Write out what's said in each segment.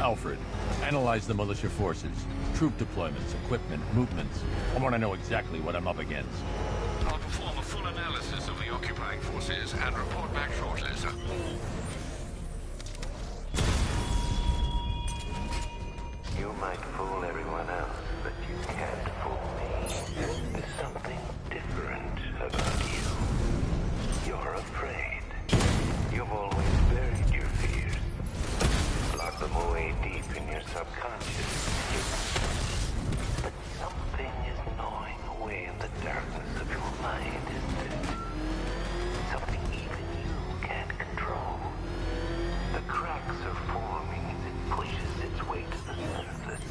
Alfred, analyze the militia forces, troop deployments, equipment, movements. I want to know exactly what I'm up against. I'll perform a full analysis of the occupying forces and report back shortly, sir. You might fool everyone else, but you can't fool me. There's something different about you. You're afraid. You've always buried your fears. Locked them away deep in your subconscious. But something is gnawing away in the darkness of your mind, isn't it? Something even you can't control. The cracks are forming as it pushes its way to the surface.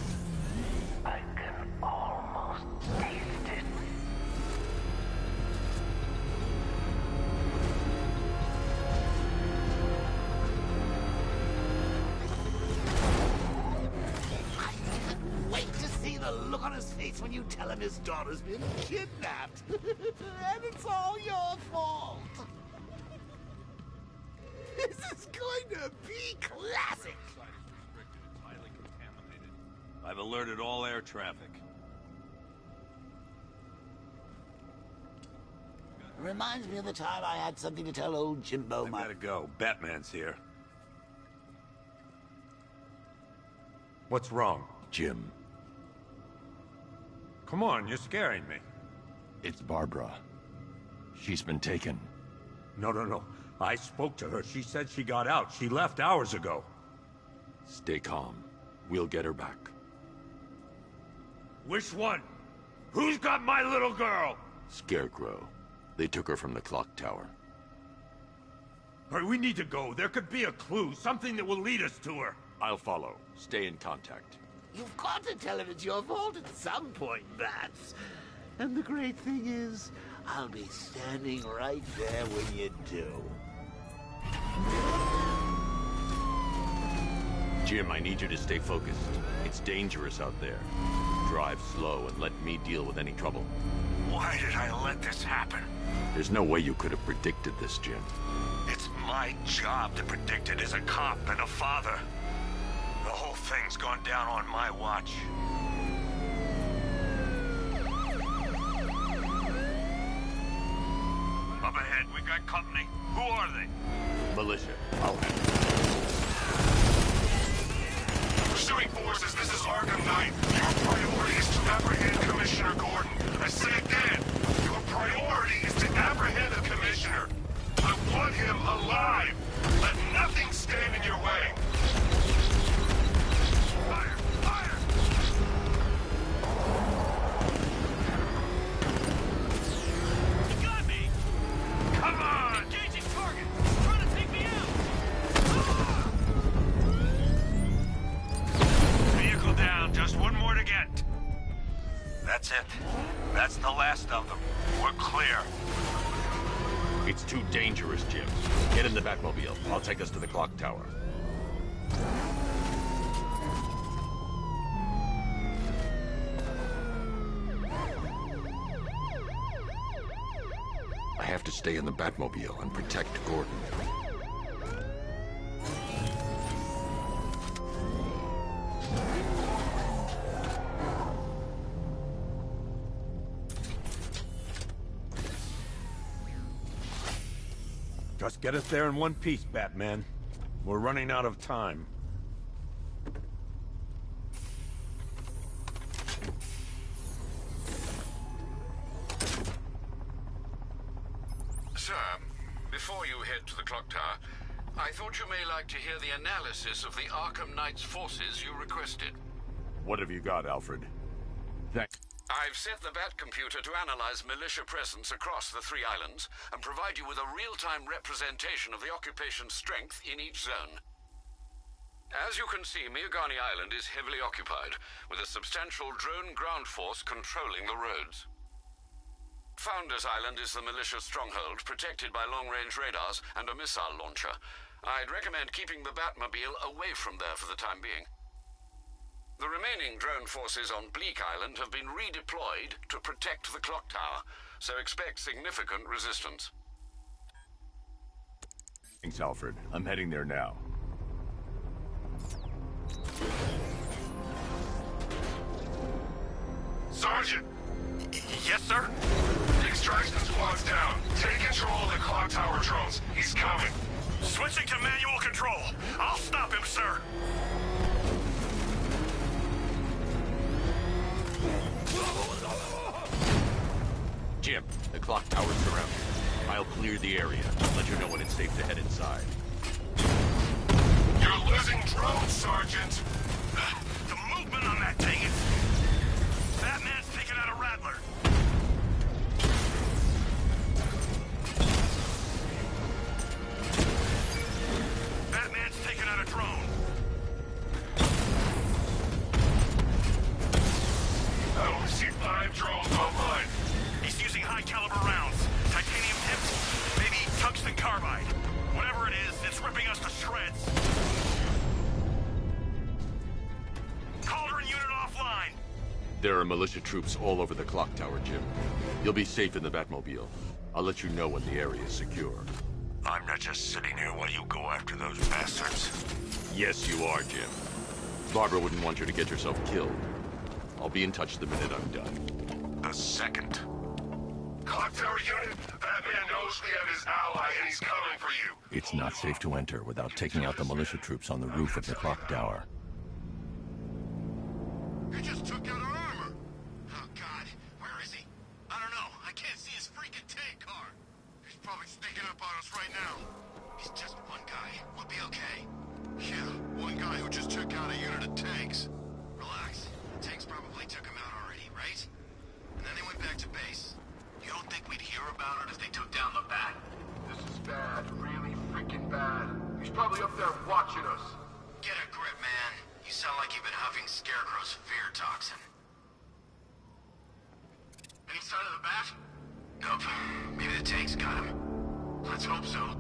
I can almost taste it. Wait to see the look on his face when you tell him his daughter's been kidnapped. And it's all your fault. This is going to be classic. I've alerted all air traffic. Reminds me of the time I had something to tell old Jimbo. I gotta go. Batman's here. What's wrong? Jim, Come on, you're scaring me. it's Barbara. She's been taken. No. I spoke to her. She said she got out. She left hours ago. Stay calm. We'll get her back. Which one? Who's got my little girl? Scarecrow. They took her from the clock tower. Hurry, we need to go. There could be a clue, something that will lead us to her. I'll follow. Stay in contact. You've got to tell him it's your fault at some point, Bats. And the great thing is, I'll be standing right there when you do. Jim, I need you to stay focused. It's dangerous out there. Drive slow and let me deal with any trouble. Why did I let this happen? There's no way you could have predicted this, Jim. It's my job to predict it as a cop and a father. The whole thing's gone down on my watch. Up ahead, we got company. Who are they? Militia. I'll handle it. Pursuing forces, this is Arkham Knight. Your priority is to apprehend Commissioner Gordon. I say again, your priority is to apprehend the Commissioner. I want him alive. Let nothing stand in your way. Fire! Fire! You got me! Come on! Engaging target! Trying to take me out! Ah! Vehicle down, just one more to get. That's it. That's the last of them. We're clear. It's too dangerous, Jim. Get in the Batmobile. I'll take us to the clock tower. I have to stay in the Batmobile and protect Gordon. Just get us there in one piece, Batman. We're running out of time. Sir, before you head to the clock tower, I thought you may like to hear the analysis of the Arkham Knight's forces you requested. What have you got, Alfred? Thanks. I've set the Bat computer to analyze militia presence across the three islands and provide you with a real-time representation of the occupation's strength in each zone. As you can see, Miagani Island is heavily occupied, with a substantial drone ground force controlling the roads. Founders Island is the militia stronghold, protected by long-range radars and a missile launcher. I'd recommend keeping the Batmobile away from there for the time being. The remaining drone forces on Bleak Island have been redeployed to protect the clock tower, so expect significant resistance. Thanks, Alfred. I'm heading there now. Sergeant! Yes, sir? Extraction squad's down. Take control of the clock tower drones. He's coming. Switching to manual control. I'll stop him, sir. Jim, the clock tower's surrounded. I'll clear the area. Let you know when it's safe to head inside. You're losing drones, Sergeant! The movement on that thing is... Batman's taking out a Rattler. Batman's taking out a drone. I only see 5 drones online. He's using high-caliber rounds. Titanium tipped, maybe tungsten carbide. Whatever it is, it's ripping us to shreds. Cauldron unit offline. There are militia troops all over the clock tower, Jim. You'll be safe in the Batmobile. I'll let you know when the area is secure. I'm not just sitting here while you go after those bastards. Yes, you are, Jim. Barbara wouldn't want you to get yourself killed. I'll be in touch the minute I'm done. The second. Clock tower unit, Batman knows we have his ally and he's coming for you. It's not safe to enter without taking out the militia troops on the roof of the clock tower. He just took out our armor. Oh, God. Where is he? I don't know. I can't see his freaking tank car. He's probably sneaking up on us right now. He's just one guy. We'll be okay. Yeah, one guy who just took out a unit of tanks. Relax. The tanks probably took him out already, right? And then they went back to base. You don't think we'd hear about it if they took down the Bat? This is bad. Really freaking bad. He's probably up there watching us. Get a grip, man. You sound like you've been huffing Scarecrow's fear toxin. Any sign of the Bat? Nope. Maybe the tanks got him. Let's hope so.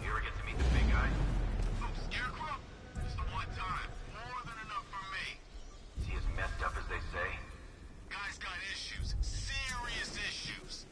You ever get to meet the big guy? Oh, Scarecrow? Just the one time. More than enough for me. Is he as messed up as they say? Guy's got issues. Serious issues.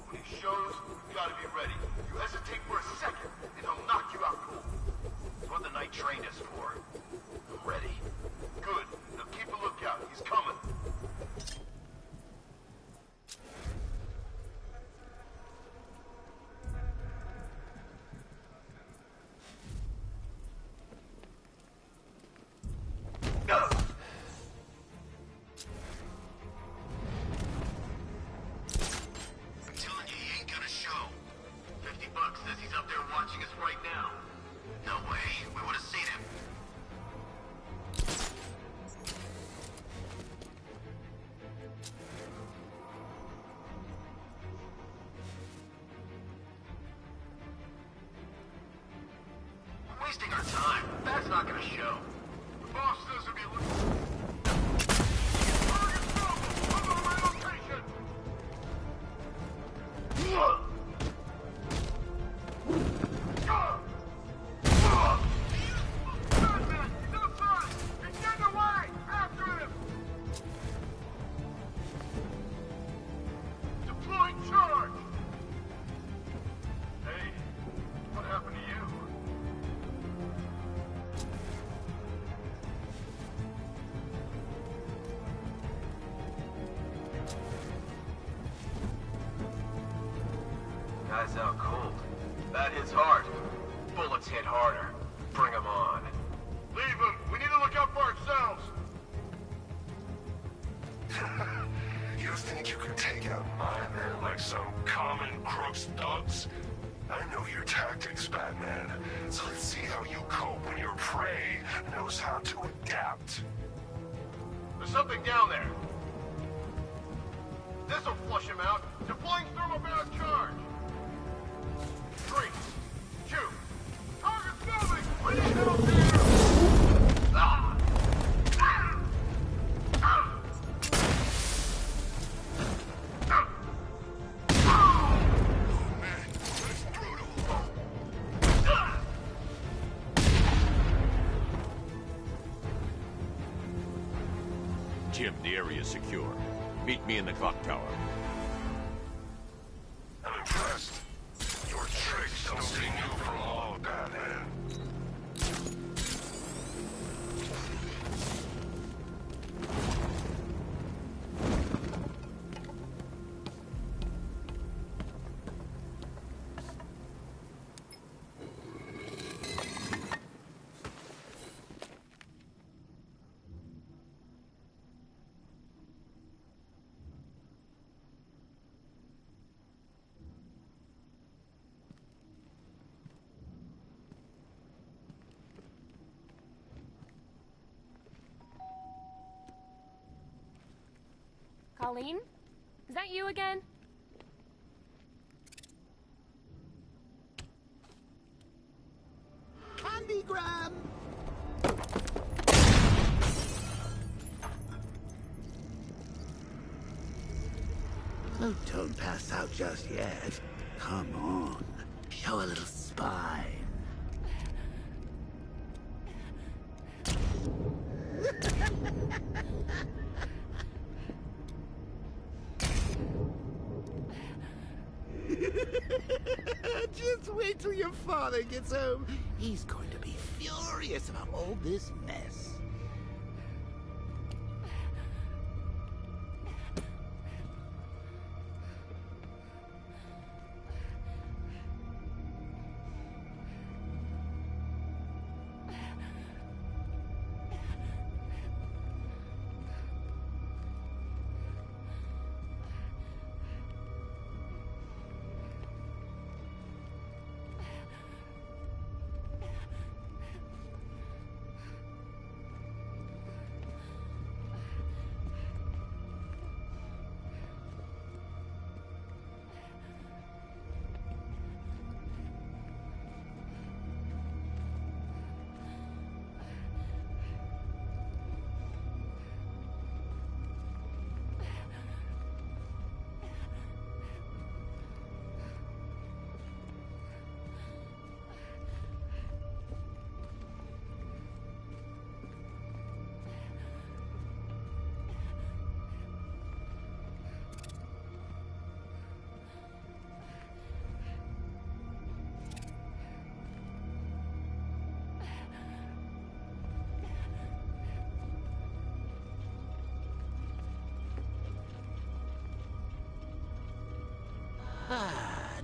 When he shows, you gotta be ready. You hesitate for a second, and he'll knock you out cold. It's what the night trained us for. I'm ready. Good. Now keep a lookout. He's coming. I'm telling you, he ain't gonna show. $50 says he's up there watching us right now. No way. We would have seen him. We're wasting our time. That's not gonna show. The boss says he'll be looking. Target trouble! I'm on my location! Batman! He's outside! He's getting away! After him! Deploying charge! Hey, what happened to you? Guy's out cold. That hits hard. Bullets hit harder. Bring him on. Leave him! We need to look out for ourselves! You think you can take out my men like some common crooks thugs? I know your tactics, Batman. So let's see how you cope when you're can't. There's something down there. This'll flush him out. Deploying thermobaric charge. 3, 2, target's moving! Please help here! Ah! Ah! Ah! Ah! Oh man, that's brutal. Ah! Jim, the area's secure. Meet me in the clock tower. I'm impressed. Your tricks don't seem new for long, Batman. Colleen? Is that you again? Candygram! Oh, don't pass out just yet. Come on. Show a little spine. Just wait till your father gets home. He's going to be furious about all this mess.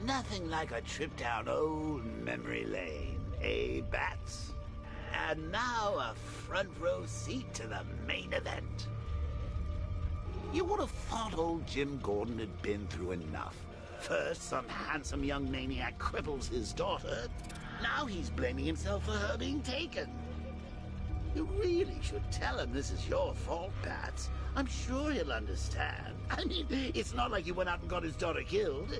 Nothing like a trip down old memory lane, eh, Bats? And now a front row seat to the main event. You would have thought old Jim Gordon had been through enough. First, some handsome young maniac cripples his daughter. Now he's blaming himself for her being taken. You really should tell him this is your fault, Bats. I'm sure he'll understand. I mean, it's not like you went out and got his daughter killed.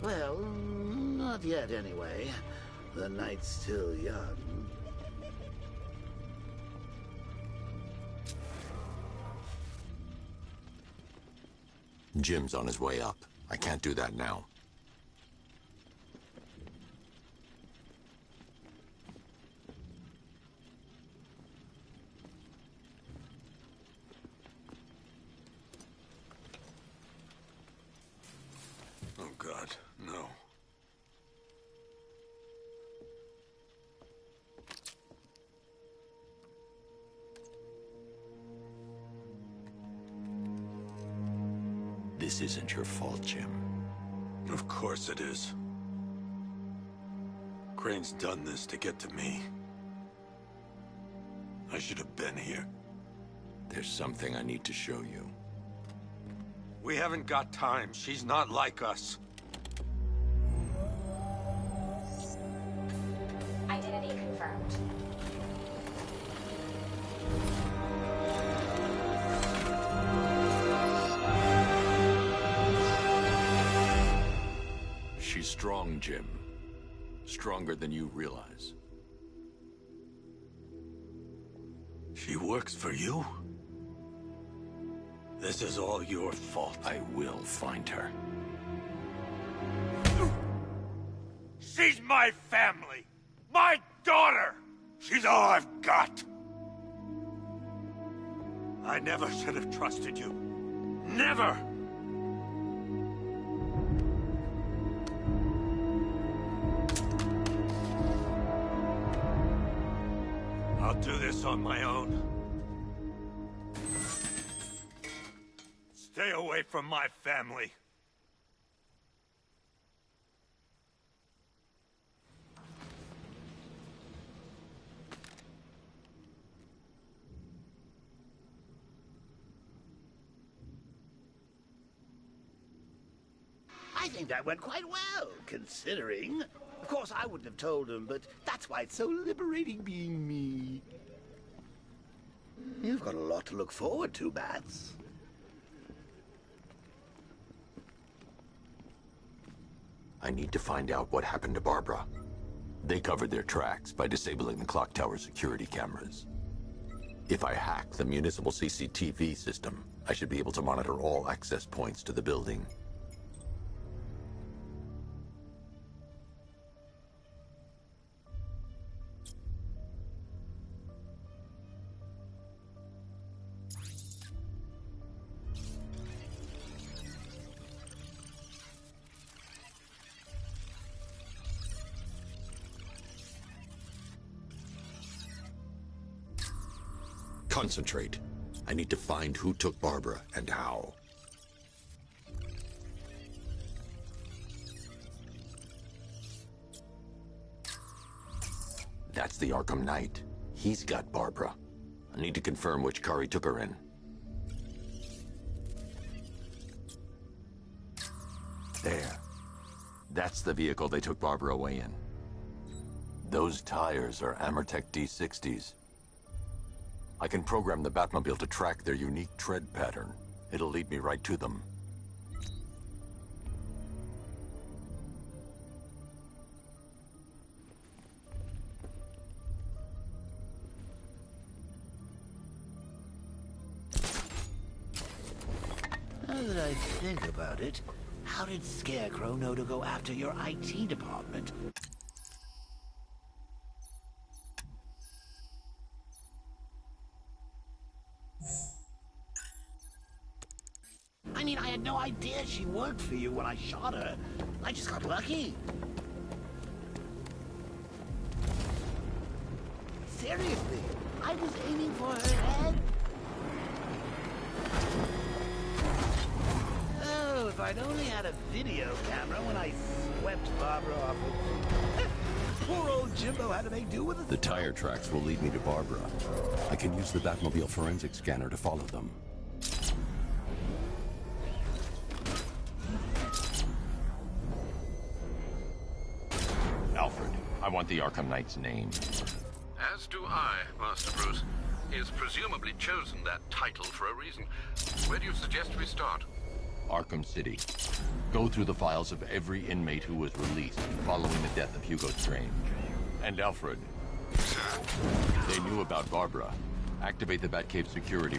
Well, not yet anyway. The night's still young. Jim's on his way up. I can't do that now. Oh God, no. This isn't your fault, Jim. Of course it is. Crane's done this to get to me. I should have been here. There's something I need to show you. We haven't got time. She's not like us. Identity confirmed. strong, Jim. Stronger than you realize. She works for you? This is all your fault. I will find her. She's my family! My daughter! She's all I've got! I never should have trusted you. Never! I'll do this on my own. Stay away from my family. I think that went quite well, considering. Of course, I wouldn't have told him, but that's why it's so liberating being me. You've got a lot to look forward to, Bats. I need to find out what happened to Barbara. They covered their tracks by disabling the clock tower security cameras. If I hack the municipal CCTV system, I should be able to monitor all access points to the building. Concentrate. I need to find who took Barbara and how. That's the Arkham Knight. He's got Barbara. I need to confirm which car he took her in. There. That's the vehicle they took Barbara away in. Those tires are Amertech D60s. I can program the Batmobile to track their unique tread pattern. It'll lead me right to them. Now that I think about it, how did Scarecrow know to go after your IT department? I mean, I had no idea she worked for you when I shot her. I just got lucky. Seriously, I was aiming for her head. Oh, if I'd only had a video camera when I swept Barbara off it. Poor old Jimbo had to make do with it. The tire tracks will lead me to Barbara. I can use the Batmobile forensic scanner to follow them. Alfred, I want the Arkham Knight's name. As do I, Master Bruce. He has presumably chosen that title for a reason. Where do you suggest we start? Arkham City. Go through the files of every inmate who was released following the death of Hugo Strange. And Alfred. They knew about Barbara. Activate the Batcave security.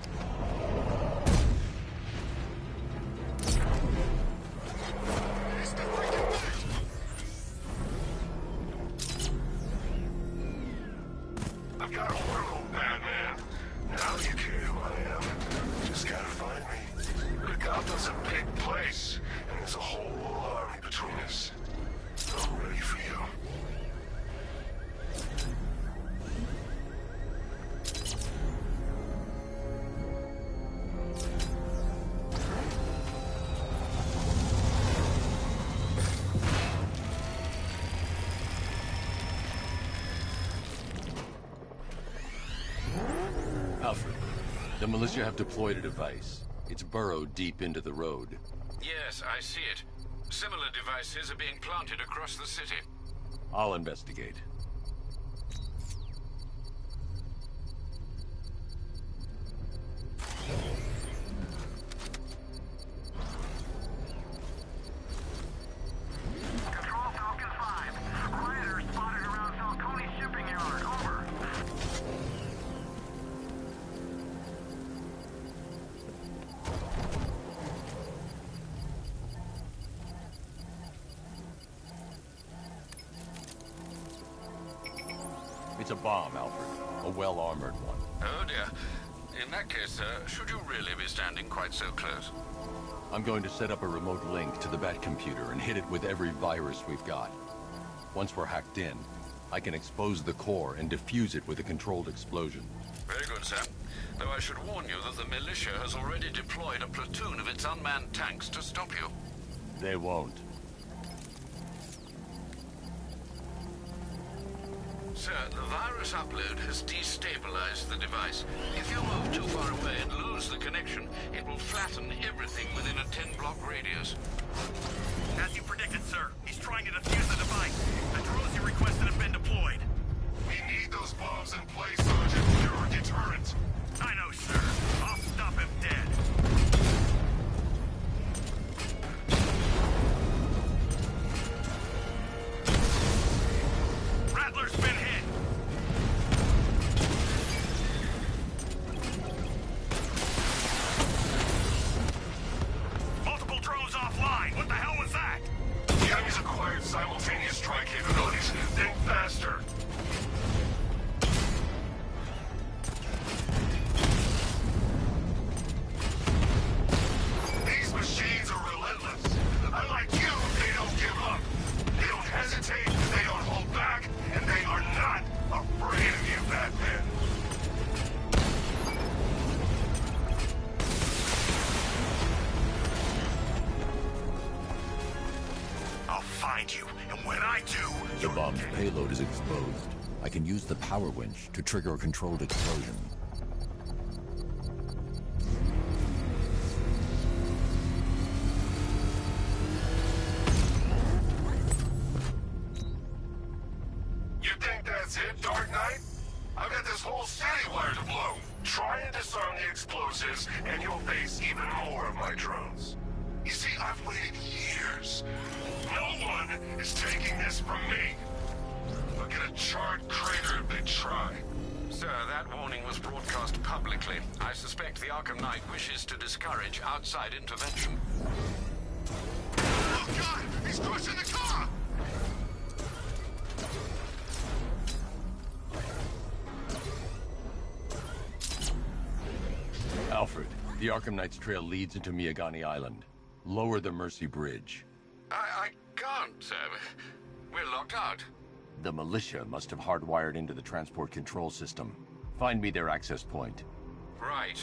I've got a horrible Batman. Now you care who I am. Just gotta find me. But Gotham's a big place, and there's a whole army between us. I'm ready for you. Alfred, the militia have deployed a device. It's burrowed deep into the road. Yes, I see it. Similar devices are being planted across the city. I'll investigate. Control to It's a bomb, Alfred. A well-armored one. Oh dear. In that case, sir, should you really be standing quite so close? I'm going to set up a remote link to the Bat computer and hit it with every virus we've got. Once we're hacked in, I can expose the core and defuse it with a controlled explosion. Very good, sir. Though I should warn you that the militia has already deployed a platoon of its unmanned tanks to stop you. They won't. Sir, the virus upload has destabilized the device. If you move too far away and lose the connection, it will flatten everything within a 10-block radius. As you predicted, sir. He's trying to defuse the device. The drones you requested have been deployed. We need those bombs in place, Sergeant. They're our deterrent. I know, sir. I'll stop him dead. Rattler's been hit. Multiple drones offline. What the hell was that? The enemy's acquired simultaneous strike capabilities. Think faster. These machines are relentless. Unlike you, they don't give up. They don't hesitate, they don't hold back, and they are not afraid of you, Batman. I'll find you, and when I do, The bomb's payload is exposed. I can use the power winch to trigger a controlled explosion. You think that's it, Dark Knight? I've got this whole city wired to blow. Try and disarm the explosives, and you'll face even more of my drones. You see, I've waited years. No one is taking this from me. They'll get a charred crater if they try. Sir, that warning was broadcast publicly. I suspect the Arkham Knight wishes to discourage outside intervention. Oh, God! He's pushing the car! Alfred, the Arkham Knight's trail leads into Miyagani Island. Lower the Mercy Bridge. I can't, sir. We're locked out. The militia must have hardwired into the transport control system. Find me their access point. Right.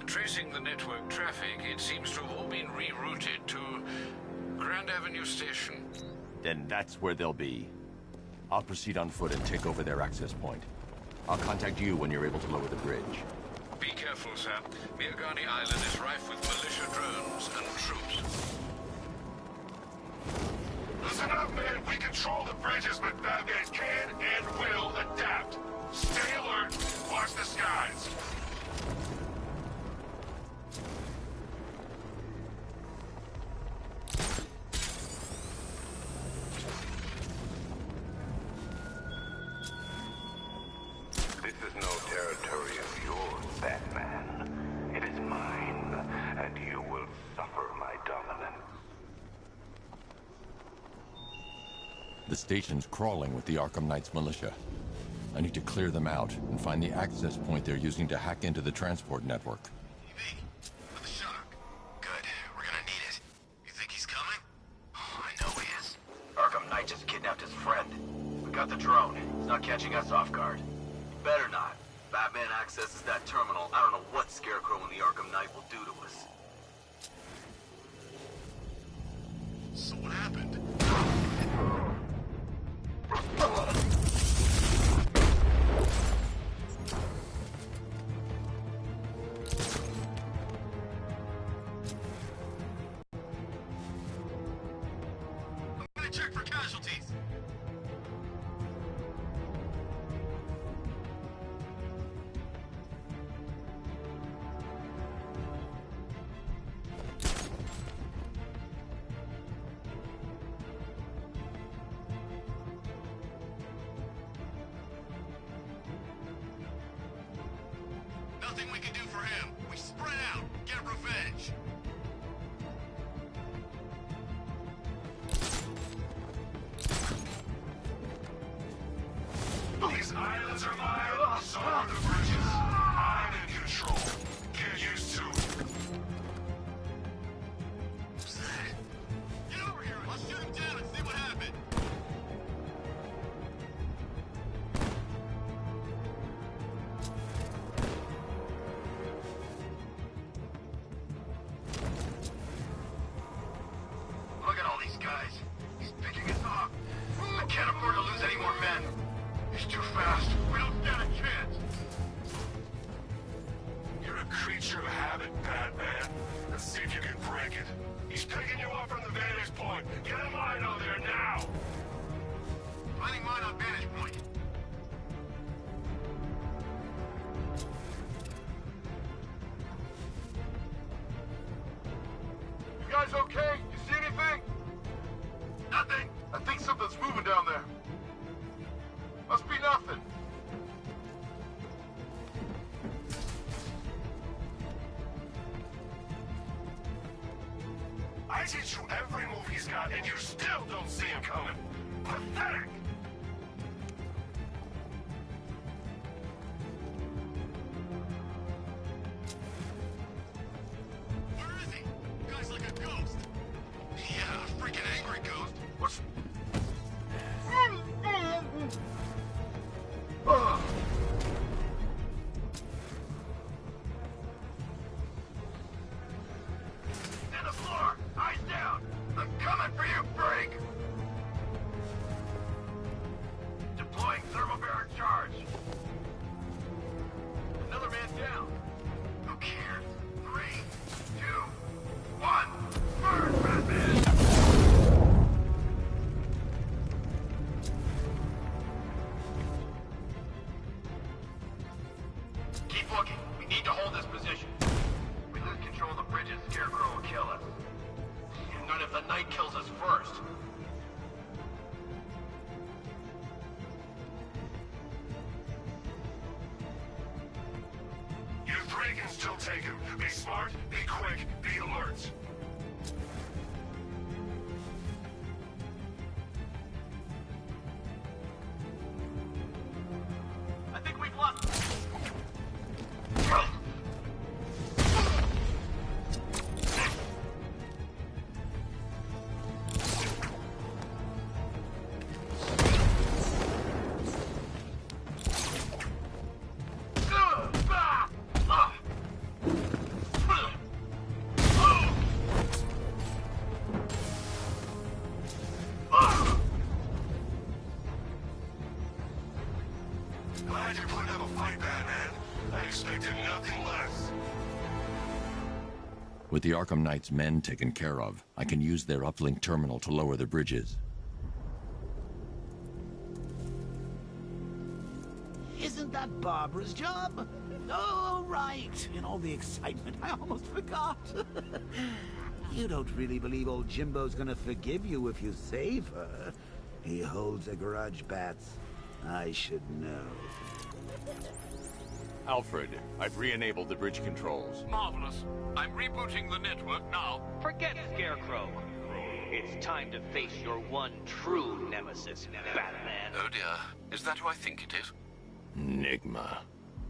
Tracing the network traffic, it seems to have all been rerouted to Grand Avenue Station. Then that's where they'll be. I'll proceed on foot and take over their access point. I'll contact you when you're able to lower the bridge. Be careful, sir. Miyagani Island is rife with militia drones and troops. Listen up, man. We control the bridges, but Batman can and will adapt. Stay alert. Watch the skies. This is no territory of yours, Batman. It is mine, and you will suffer my dominance. The station's crawling with the Arkham Knight's militia. I need to clear them out and find the access point they're using to hack into the transport network. TV, for the shock. Good. We're gonna need it. You think he's coming? Oh, I know he is. Arkham Knight just kidnapped his friend. We got the drone. He's not catching us off guard. Better not. Batman accesses that terminal. I don't know what Scarecrow and the Arkham Knight will do to us. So what happened? I'm gonna check for casualties. Nothing we can do for him. We spread out, get revenge. These islands are mine, so are the bridges. I'm in control. Get used to it. Get over here. I'll shoot him down and see what happened. Look at all these guys. He's picking us off. I can't afford to lose any more men. He's too fast. We don't stand a chance. You're a creature of habit, Batman. Let's see if you can break it. He's picking you up from the vantage point. Get a line out there now! Finding mine on vantage point. You guys okay? You see anything? Nothing. I think something's moving down there. Must be nothing. I teach you every move he's got, and you still don't see him coming. Pathetic! Where is he? Guy's like a ghost. Yeah, a freaking angry ghost. What's... To the floor! Eyes down! I'm coming for you, freak! Deploying thermobaric charge. Another man down. Who cares? 3, 2, 1. Burn, Batman! Keep looking. We need to hold this position. We lose control of the bridges, Scarecrow will kill us. And not if the Knight kills us first. You three can still take him. Be smart, be quick, be alert. I think we've lost. Glad you're putting up a fight, Batman. I expected nothing less. With the Arkham Knight's men taken care of, I can use their uplink terminal to lower the bridges. Isn't that Barbara's job? Oh, right. In all the excitement, I almost forgot. You don't really believe old Jimbo's gonna forgive you if you save her. He holds a grudge, Bats. I should know. Alfred, I've re-enabled the bridge controls. Marvelous. I'm rebooting the network now. Forget Scarecrow. It's time to face your one true nemesis, Batman. Oh dear. Is that who I think it is? Enigma.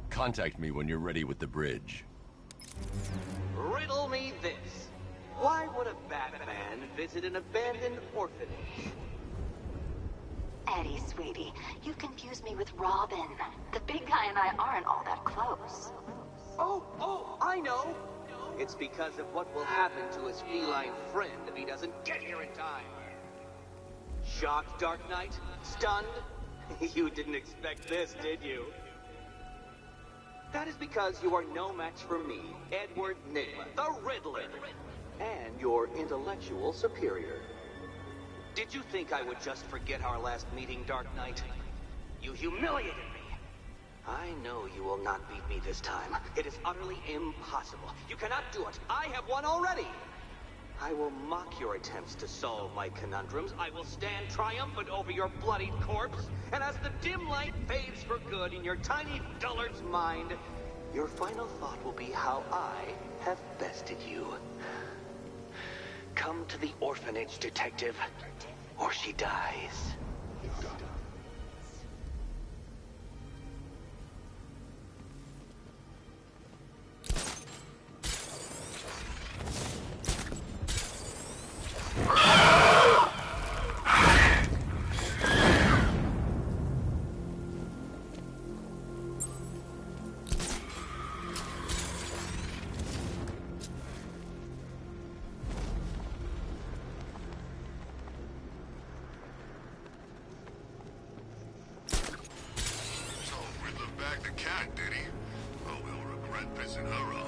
Contact me when you're ready with the bridge. Riddle me this. Why would a Batman visit an abandoned orphanage? Eddie, sweetie, you confused me with Robin. The big guy and I aren't all that close. Oh, I know. It's because of what will happen to his feline friend if he doesn't get here in time. Shocked, Dark Knight? Stunned? You didn't expect this, did you? That is because you are no match for me, Edward Nigma, the Riddler, and your intellectual superior. Did you think I would just forget our last meeting, Dark Knight? You humiliated me. I know you will not beat me this time. It is utterly impossible. You cannot do it. I have won already. I will mock your attempts to solve my conundrums. I will stand triumphant over your bloodied corpse. And as the dim light fades for good in your tiny dullard's mind, your final thought will be how I have bested you. Come to the orphanage, detective, or she dies. cat, did he? Oh, he'll regret pissing her off.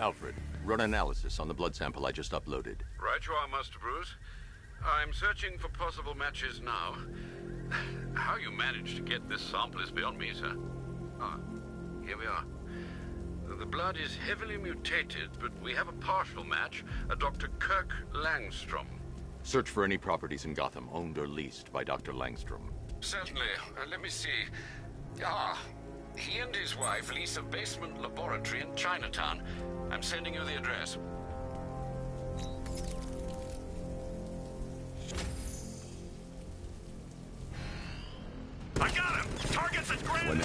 Alfred, run analysis on the blood sample I just uploaded. Right you are, Master Bruce. I'm searching for possible matches now. How you managed to get this sample is beyond me, sir. Ah, here we are. The blood is heavily mutated, but we have a partial match, a Dr. Kirk Langstrom. Search for any properties in Gotham owned or leased by Dr. Langstrom. Certainly. Let me see. Ah, he and his wife lease a basement laboratory in Chinatown. I'm sending you the address. I got him! Target's at Grand...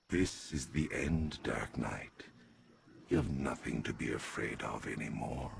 This is the end, Dark Knight. You have nothing to be afraid of anymore.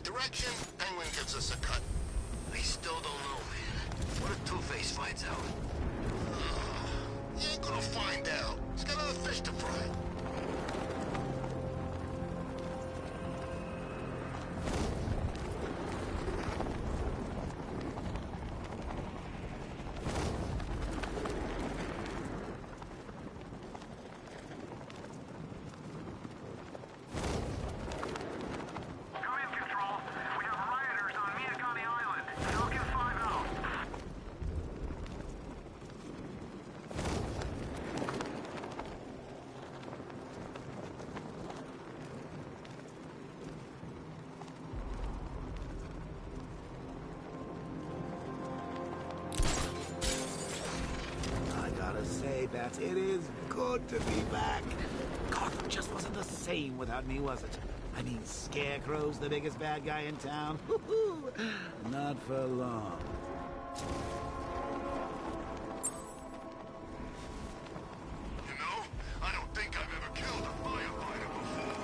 direction, Penguin gives us a cut. I still don't know, man. What if Two-Face finds out? You ain't gonna find out. He's got other fish to fry. Bats, it is good to be back. Gotham just wasn't the same without me, was it? I mean, Scarecrow's the biggest bad guy in town. Not for long. You know, I don't think I've ever killed a firefighter before.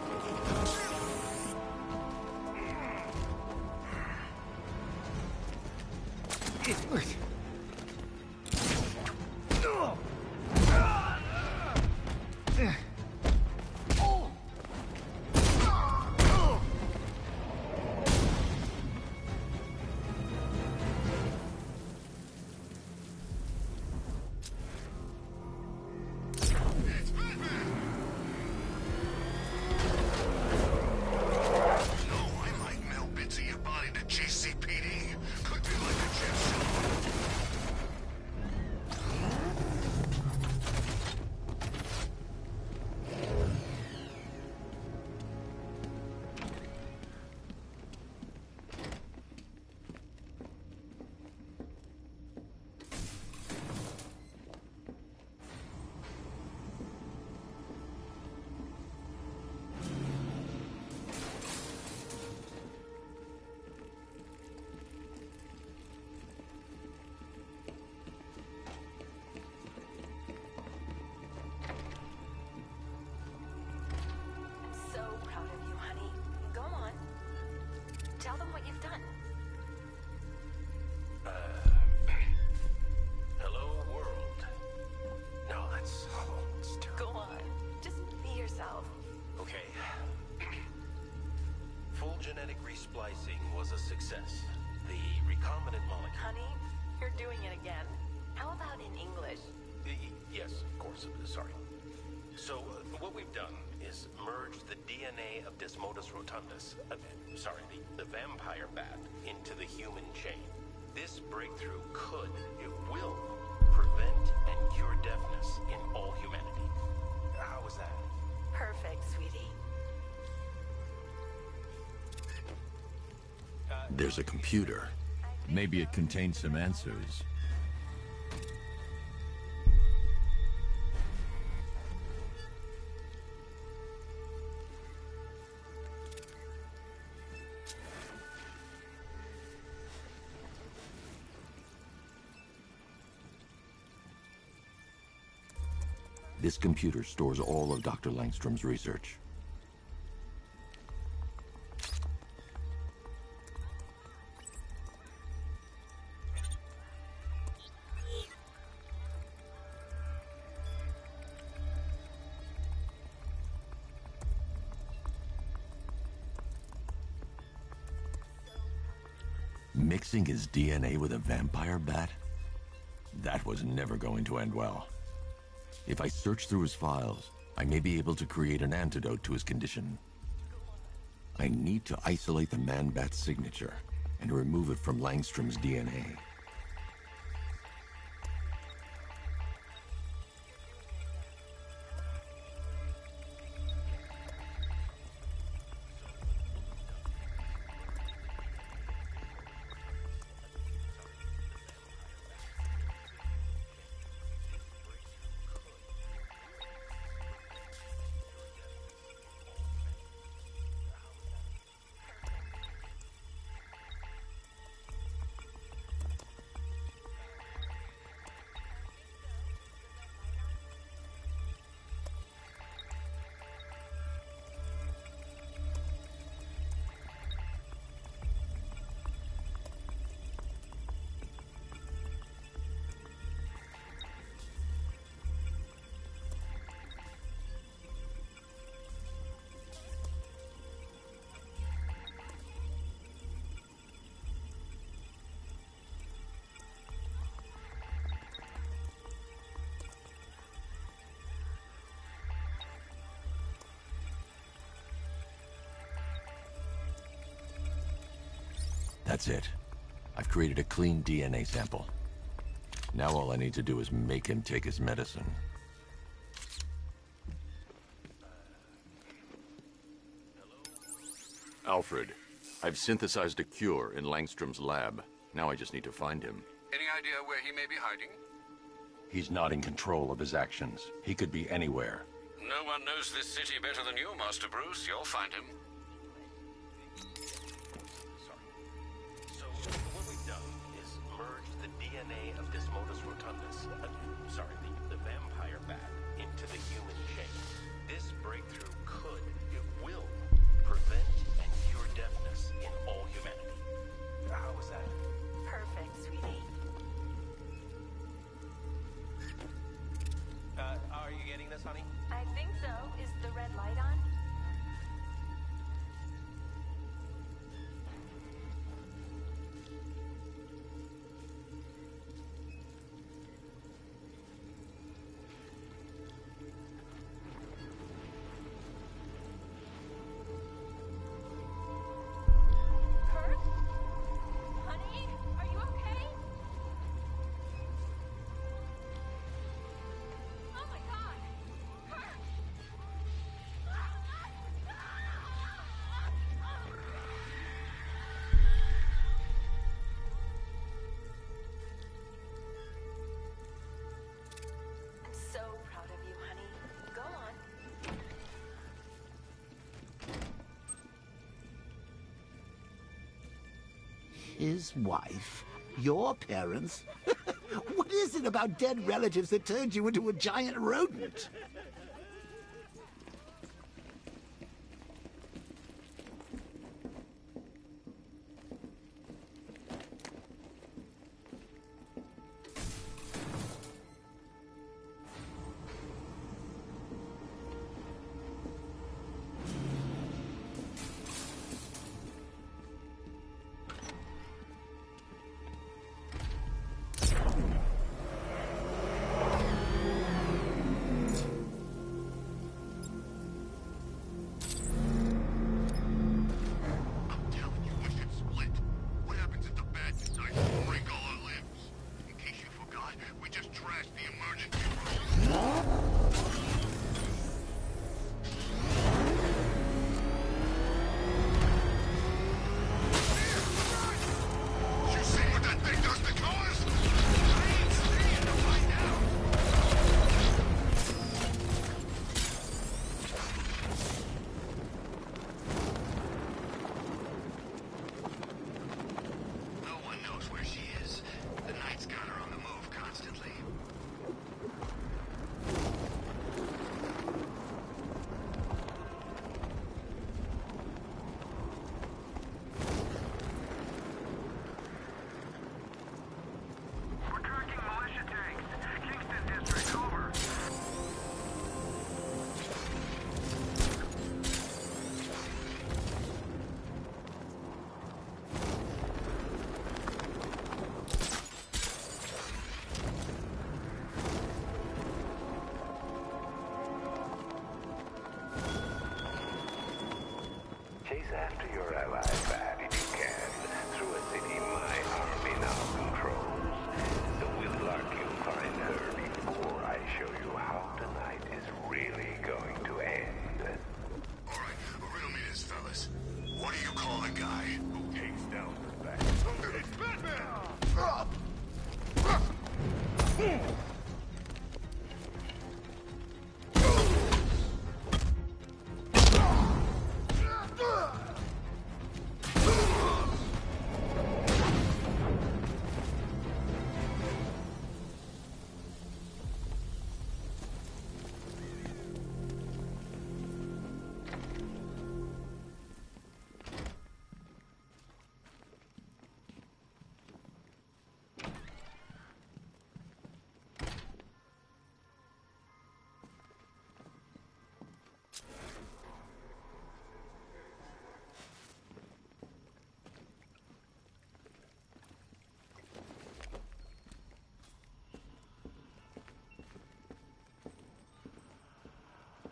resplicing was a success. The recombinant molecule... Honey, you're doing it again. How about in English? Yes, of course. Sorry. So, what we've done is merge the DNA of Desmodus rotundus, the vampire bat, into the human chain. This breakthrough it will, prevent and cure deafness in all humanity. How was that? Perfect, sweetie. There's a computer. Maybe it contains some answers. This computer stores all of Dr. Langstrom's research. Mixing his DNA with a vampire bat? That was never going to end well. If I search through his files, I may be able to create an antidote to his condition. I need to isolate the man-bat's signature and remove it from Langstrom's DNA. That's it. I've created a clean DNA sample. Now all I need to do is make him take his medicine. Alfred, I've synthesized a cure in Langstrom's lab. Now I just need to find him. Any idea where he may be hiding? He's not in control of his actions. He could be anywhere. No one knows this city better than you, Master Bruce. You'll find him. What we've done is merge the DNA of Desmodus rotundus, the vampire bat, into the human chain. This breakthrough it will, prevent and cure deafness in all humanity. How was that? Perfect, sweetie. Are you getting this, honey? I think so. Is the red light on? His wife? Your parents? What is it about dead relatives that turned you into a giant rodent? after your ally Bat if you can, through a city my army now controls. So we'll lock you'll find her before I show you how tonight is really going to end. Alright, riddle me this, fellas. What do you call the guy who takes down the Bat? It's Batman!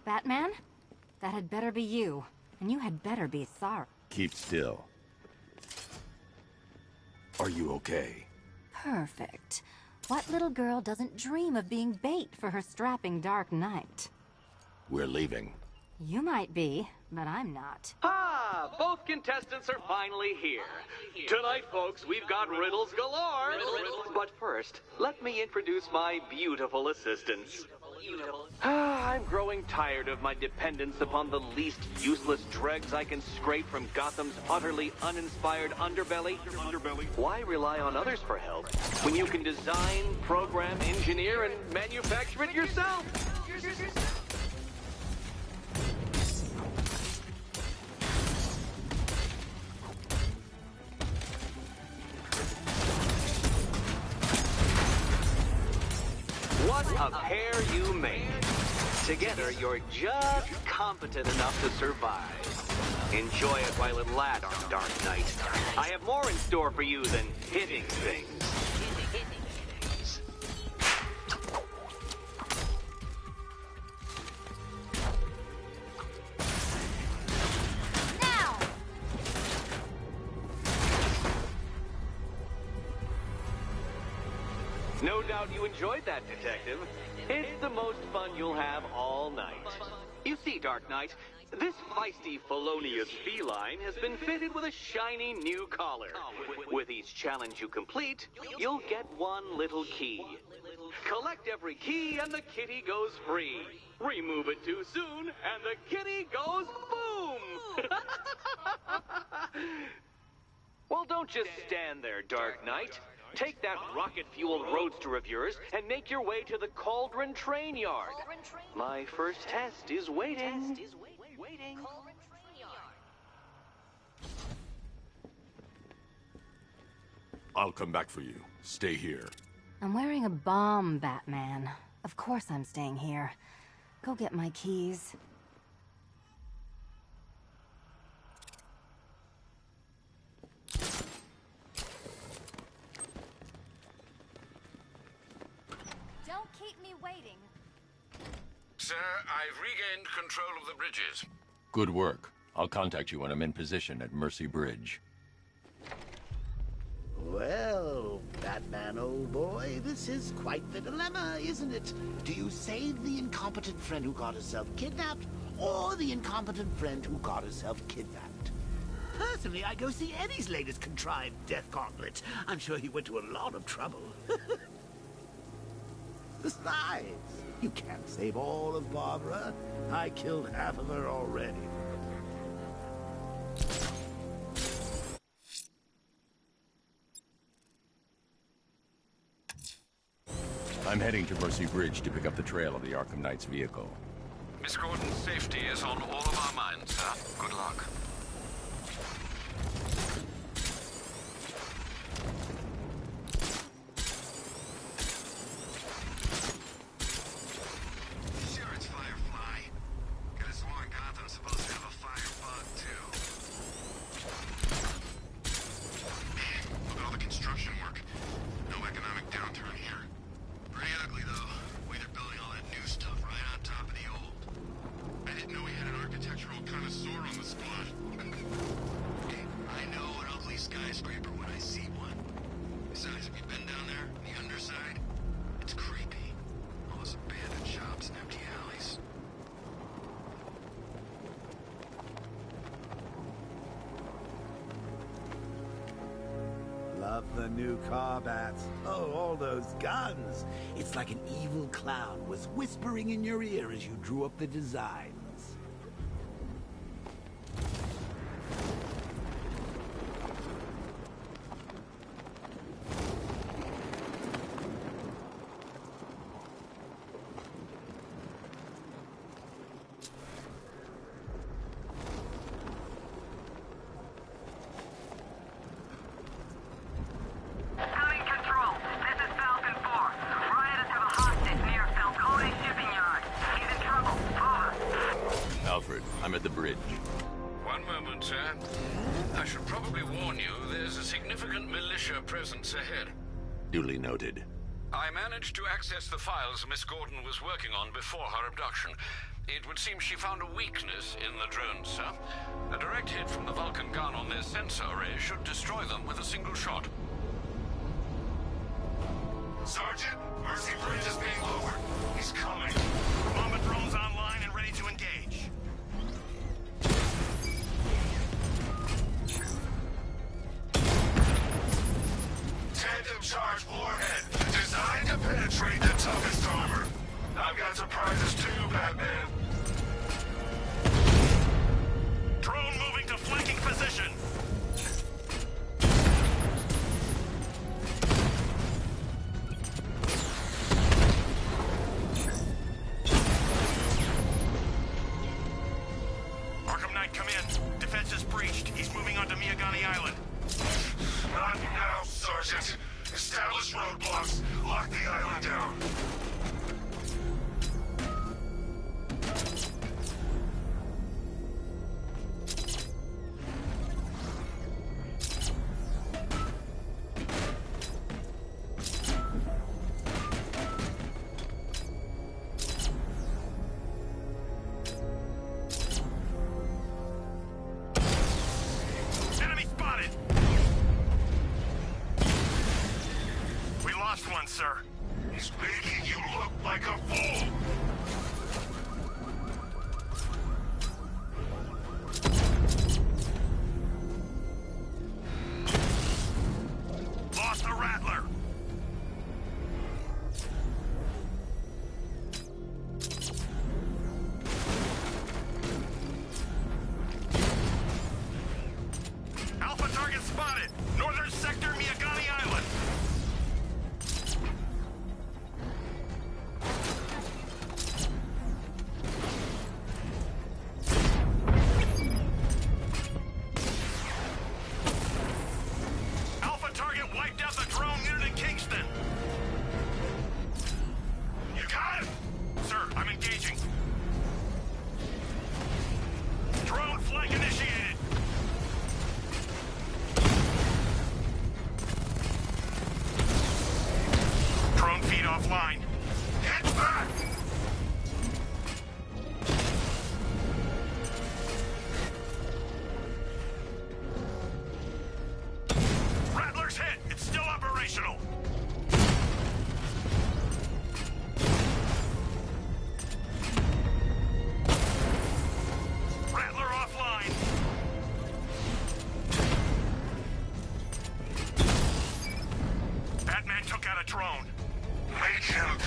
Batman? That had better be you. And you had better be sorry. Keep still. Are you okay? Perfect. What little girl doesn't dream of being bait for her strapping Dark Knight? We're leaving. You might be, but I'm not. Ah, both contestants are finally here. Tonight, folks, we've got riddles galore. But first, let me introduce my beautiful assistants. I'm growing tired of my dependence upon the least useless dregs I can scrape from Gotham's utterly uninspired underbelly. Why rely on others for help when you can design, program, engineer, and manufacture it yourself? What a pair you make. Together, you're just competent enough to survive. Enjoy it while it lasts, Dark Knight. I have more in store for you than hitting things. No doubt you enjoyed that, Detective. It's the most fun you'll have all night. You see, Dark Knight, this feisty, felonious feline has been fitted with a shiny new collar. With each challenge you complete, you'll get one little key. Collect every key and the kitty goes free. Remove it too soon and the kitty goes boom! Well, don't just stand there, Dark Knight. Take that rocket-fueled roadster of yours and make your way to the Cauldron Train Yard. My first test is waiting. I'll come back for you. Stay here. I'm wearing a bomb, Batman. Of course I'm staying here. Go get my keys. Don't keep me waiting. Sir, I've regained control of the bridges. Good work. I'll contact you when I'm in position at Mercy Bridge. Well, Batman, old boy, this is quite the dilemma, isn't it? Do you save the incompetent friend who got herself kidnapped, or the incompetent friend who got herself kidnapped? Personally, I go see Eddie's latest contrived death gauntlet. I'm sure he went to a lot of trouble. Besides, you can't save all of Barbara. I killed half of her already. I'm heading to Mercy Bridge to pick up the trail of the Arkham Knight's vehicle. Miss Gordon's safety is on all of our minds, sir. Good luck. Sure, it's Firefly. Could've sworn Gotham's supposed to have a fire bug, too. Man, look at all the construction work. No economic downturn here. Pretty ugly, though. The way they're building all that new stuff right on top of the old. I didn't know we had an architectural connoisseur on the squad. skyscraper when I see one. Besides, have you been down there, on the underside? It's creepy. All those abandoned shops and empty alleys. Love the new car, Bats. Oh, all those guns. It's like an evil clown was whispering in your ear as you drew up the designs. Alfred, I'm at the bridge. One moment, sir. I should probably warn you, there's a significant militia presence ahead. Duly noted. I managed to access the files Miss Gordon was working on before her abduction. It would seem she found a weakness in the drones, sir. A direct hit from the Vulcan gun on their sensor array should destroy them with a single shot. Sergeant, Mercy Bridge is being lowered. He's coming. Bomber drones online and ready to engage. Tandem charge warhead, designed to penetrate the toughest armor. I've got surprises too, Batman. Drone moving to flanking position. Arkham Knight, come in. Defense is breached. He's moving onto Miyagani Island. Not now, Sergeant. Establish roadblocks. Lock the island down. Enemy spotted! We lost one, sir. He's making you look like a fool. Lost a Rattler. Alpha target spotted. Northern sector, Miyagani Island. Alpha target wiped out the drone unit in Kingston. You got it? Sir, I'm engaging. Drone flank initiated. Drone feed offline. Hit back! Rattler's hit. It's still operational. Rattler offline. Batman took out a drone. Make him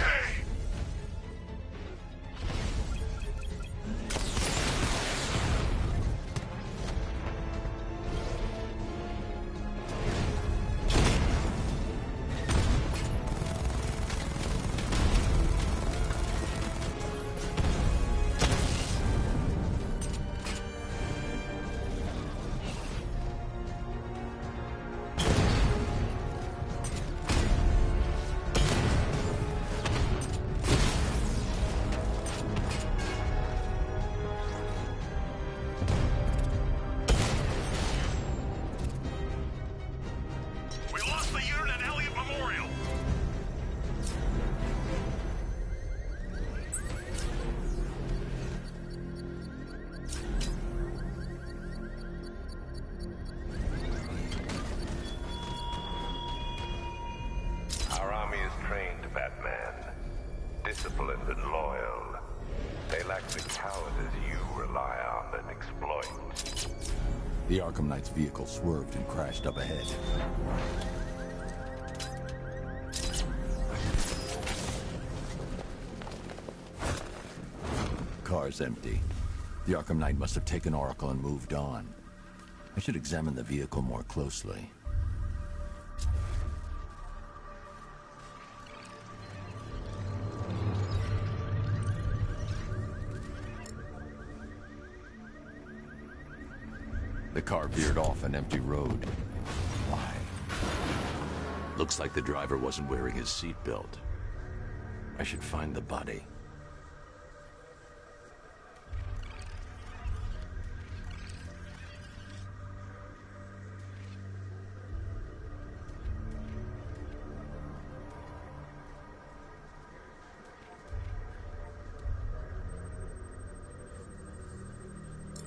disciplined and loyal. They lack the cowardice you rely on and exploit. The Arkham Knight's vehicle swerved and crashed up ahead. Car's empty. The Arkham Knight must have taken Oracle and moved on. I should examine the vehicle more closely. The car veered off an empty road. Why? Looks like the driver wasn't wearing his seatbelt. I should find the body.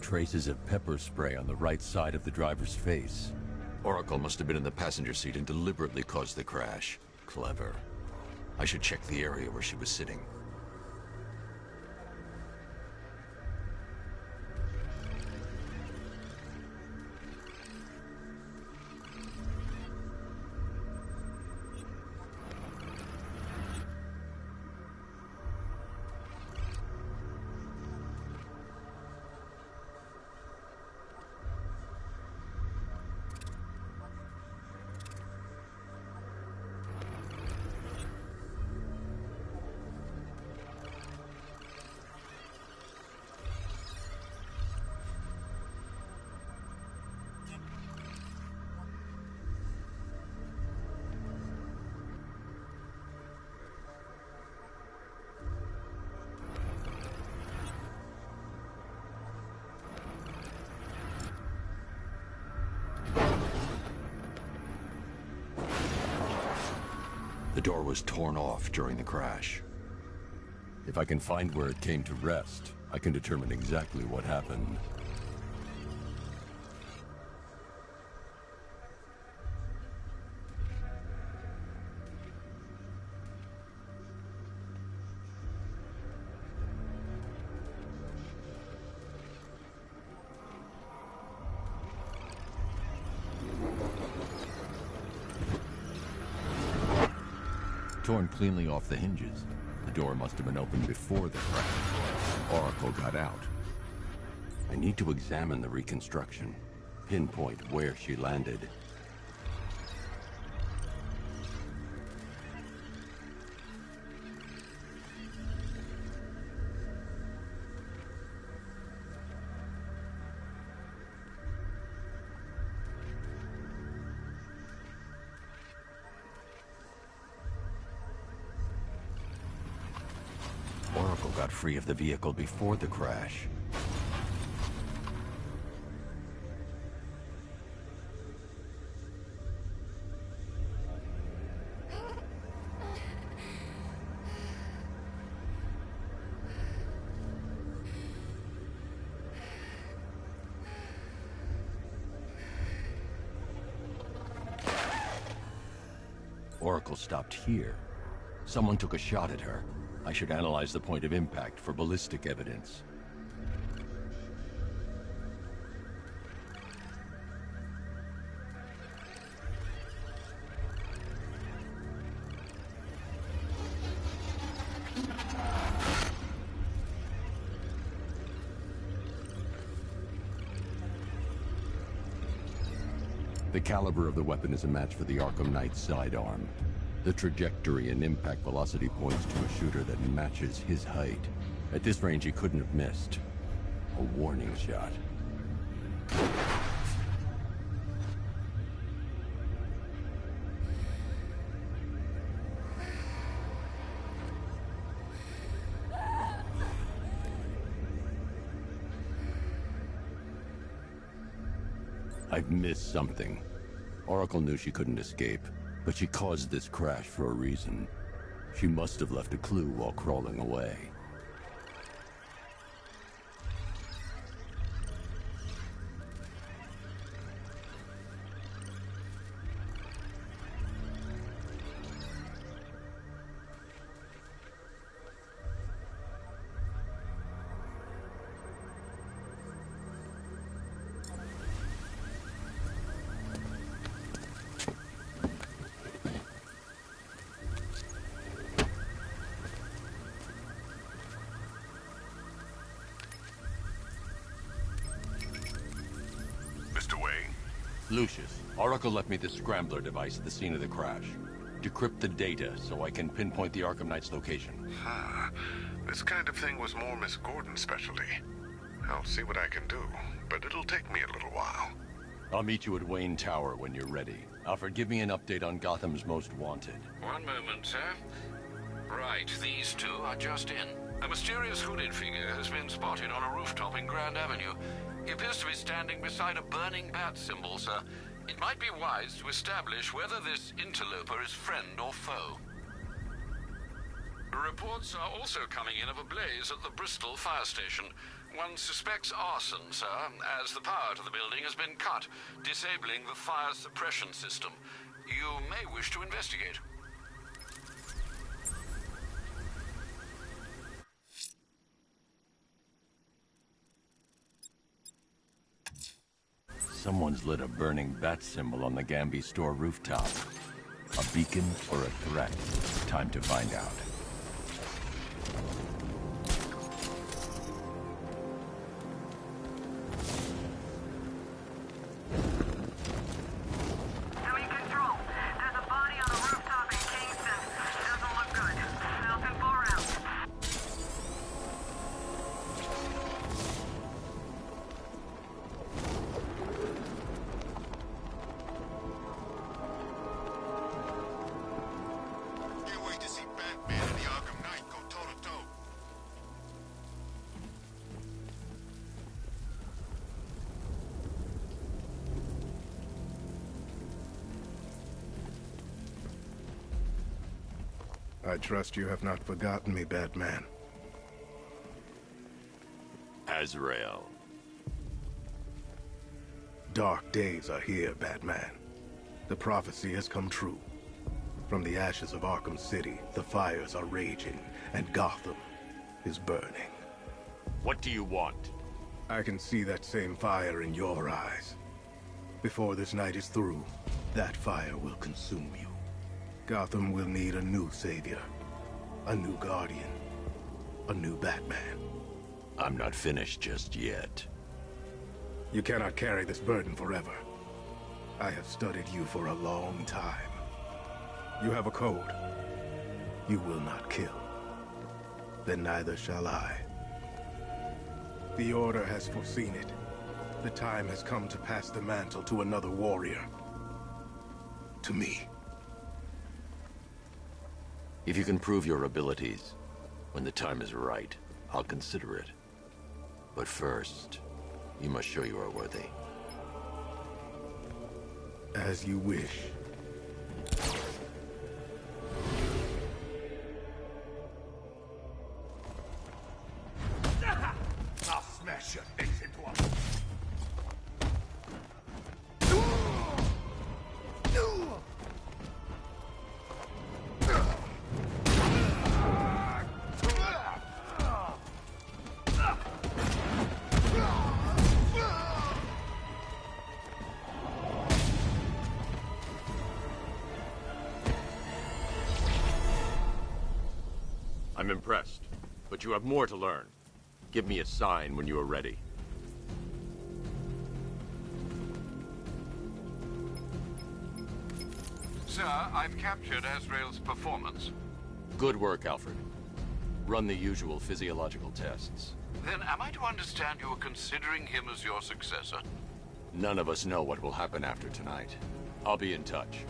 Traces of pepper spray on the right side of the driver's face. Oracle must have been in the passenger seat and deliberately caused the crash. Clever. I should check the area where she was sitting. The door was torn off during the crash. If I can find where it came to rest, I can determine exactly what happened. Torn cleanly off the hinges. The door must have been opened before the crash. Oracle got out. I need to examine the reconstruction, pinpoint where she landed. Oracle got free of the vehicle before the crash. Oracle stopped here. Someone took a shot at her. I should analyze the point of impact for ballistic evidence. The caliber of the weapon is a match for the Arkham Knight's sidearm. The trajectory and impact velocity points to a shooter that matches his height. At this range, he couldn't have missed. A warning shot. I've missed something. Oracle knew she couldn't escape, but she caused this crash for a reason. She must have left a clue while crawling away. Lucius, Oracle left me the scrambler device at the scene of the crash. Decrypt the data so I can pinpoint the Arkham Knight's location. This kind of thing was more Miss Gordon's specialty. I'll see what I can do, but it'll take me a little while. I'll meet you at Wayne Tower when you're ready. Alfred, give me an update on Gotham's Most Wanted. One moment, sir. Right, these two are just in. A mysterious hooded figure has been spotted on a rooftop in Grand Avenue. He appears to be standing beside a burning bat symbol, sir. It might be wise to establish whether this interloper is friend or foe. Reports are also coming in of a blaze at the Bristol fire station. One suspects arson, sir, as the power to the building has been cut, disabling the fire suppression system. You may wish to investigate. Someone's lit a burning bat symbol on the Gamby store rooftop. A beacon or a threat? Time to find out. I trust you have not forgotten me, Batman. Azrael. Dark days are here, Batman. The prophecy has come true. From the ashes of Arkham City, the fires are raging, and Gotham is burning. What do you want? I can see that same fire in your eyes. Before this night is through, that fire will consume you. Gotham will need a new savior, a new guardian, a new Batman. I'm not finished just yet. You cannot carry this burden forever. I have studied you for a long time. You have a code. You will not kill. Then neither shall I. The Order has foreseen it. The time has come to pass the mantle to another warrior. To me. If you can prove your abilities, when the time is right, I'll consider it. But first, you must show you are worthy. As you wish. I'll smash your face into a... I'm impressed, but you have more to learn. Give me a sign when you are ready. Sir, I've captured Azrael's performance. Good work, Alfred. Run the usual physiological tests. Then am I to understand you are considering him as your successor? None of us know what will happen after tonight. I'll be in touch.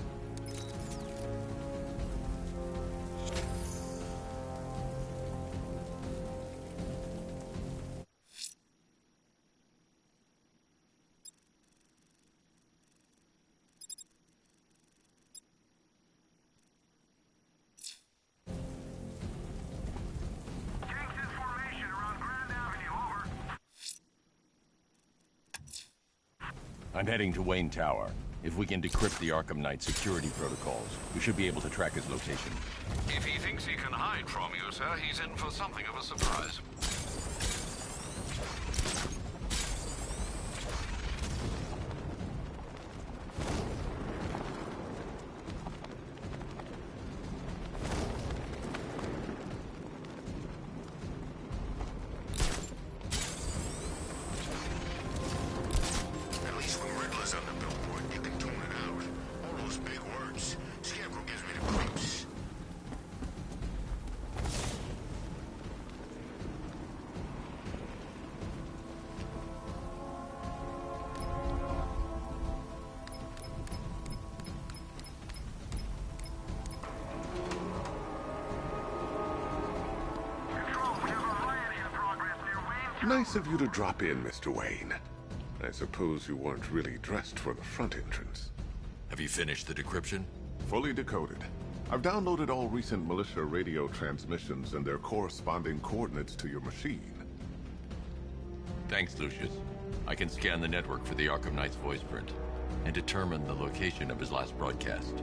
I'm heading to Wayne Tower. If we can decrypt the Arkham Knight security protocols, we should be able to track his location. If he thinks he can hide from you, sir, he's in for something of a surprise. At least when Riddler's on the billboard, you Nice of you to drop in, Mr. Wayne. I suppose you weren't really dressed for the front entrance. Have you finished the decryption? Fully decoded. I've downloaded all recent militia radio transmissions and their corresponding coordinates to your machine. Thanks, Lucius. I can scan the network for the Arkham Knight's voice print and determine the location of his last broadcast.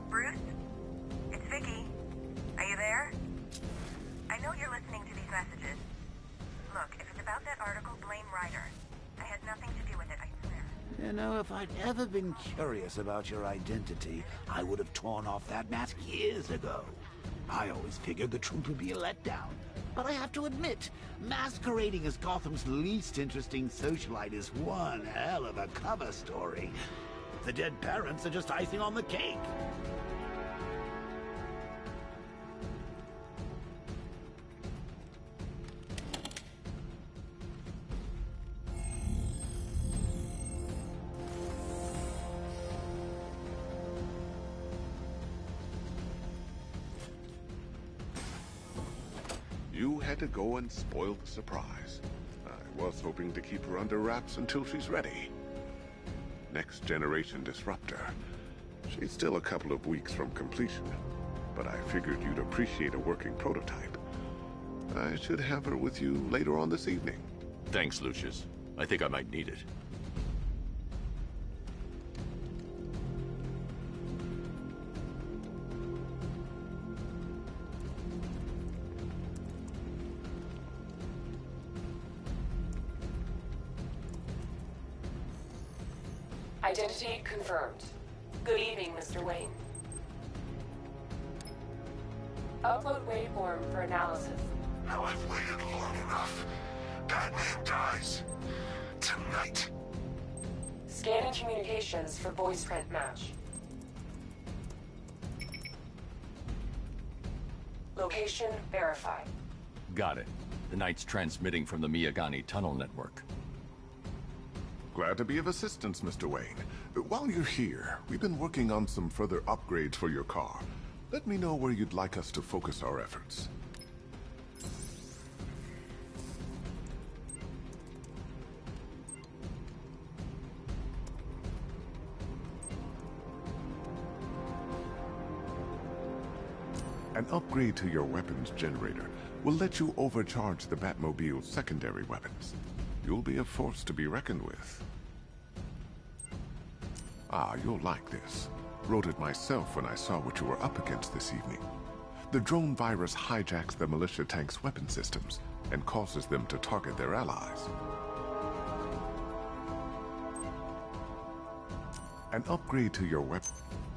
Bruce? It's Vicky. Are you there? I know you're listening to these messages. Look, if it's about that article, blame Ryder. I had nothing to do with it, I swear. You know, if I'd ever been curious about your identity, I would have torn off that mask years ago. I always figured the truth would be a letdown. But I have to admit, masquerading as Gotham's least interesting socialite is one hell of a cover story. The dead parents are just icing on the cake. You had to go and spoil the surprise. I was hoping to keep her under wraps until she's ready. Next generation disruptor. She's still a couple of weeks from completion, but I figured you'd appreciate a working prototype. I should have her with you later on this evening. Thanks, Lucius. I think I might need it. Identity confirmed. Good evening, Mr. Wayne. Upload waveform for analysis. Now I've waited long enough. Batman dies. Tonight. Scanning communications for voice print match. Location verified. Got it. The Knight's transmitting from the Miyagani tunnel network. Glad to be of assistance, Mr. Wayne. While you're here, we've been working on some further upgrades for your car. Let me know where you'd like us to focus our efforts. An upgrade to your weapons generator will let you overcharge the Batmobile's secondary weapons. You'll be a force to be reckoned with. Ah, you'll like this. Wrote it myself when I saw what you were up against this evening. The drone virus hijacks the militia tank's weapon systems and causes them to target their allies. An upgrade to your weapon.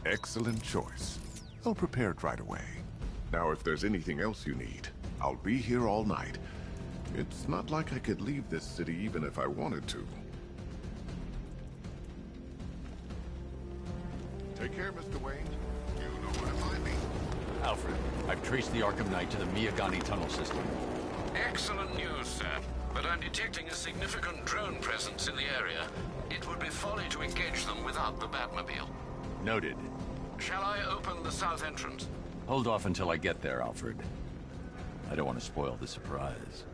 Excellent choice. I'll prepare it right away. Now, if there's anything else you need, I'll be here all night. It's not like I could leave this city even if I wanted to. Take care, Mr. Wayne. You know where to find me. Alfred, I've traced the Arkham Knight to the Miyagani tunnel system. Excellent news, sir. But I'm detecting a significant drone presence in the area. It would be folly to engage them without the Batmobile. Noted. Shall I open the south entrance? Hold off until I get there, Alfred. I don't want to spoil the surprise.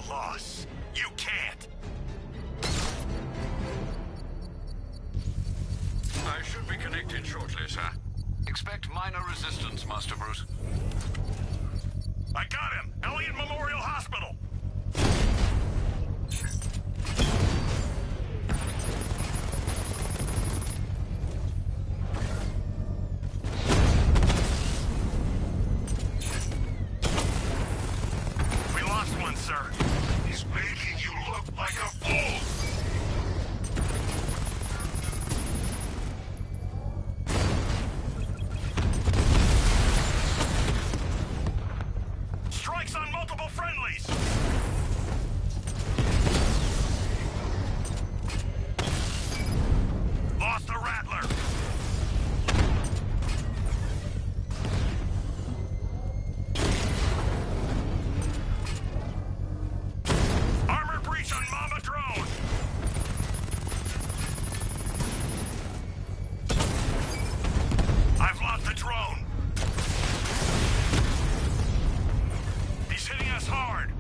loss. You can't. I should be connected shortly, sir. Expect minor resistance, Master Bruce. I got him! Elliott Memorial Hospital! We lost one, sir. He's making you look like a fool! Strikes on multiple friendlies! Lost the Rattler! Armor breach on Mama Drone! I've lost the drone! He's hitting us hard!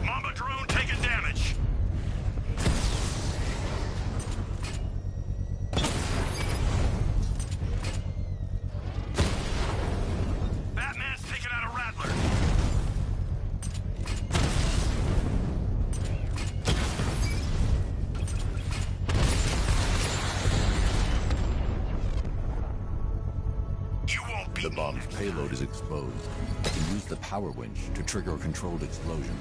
Mama Drone taking damage! Batman's taking out a Rattler! You won't be The bomb's payload is exposed. You can use the power winch to trigger a controlled explosion.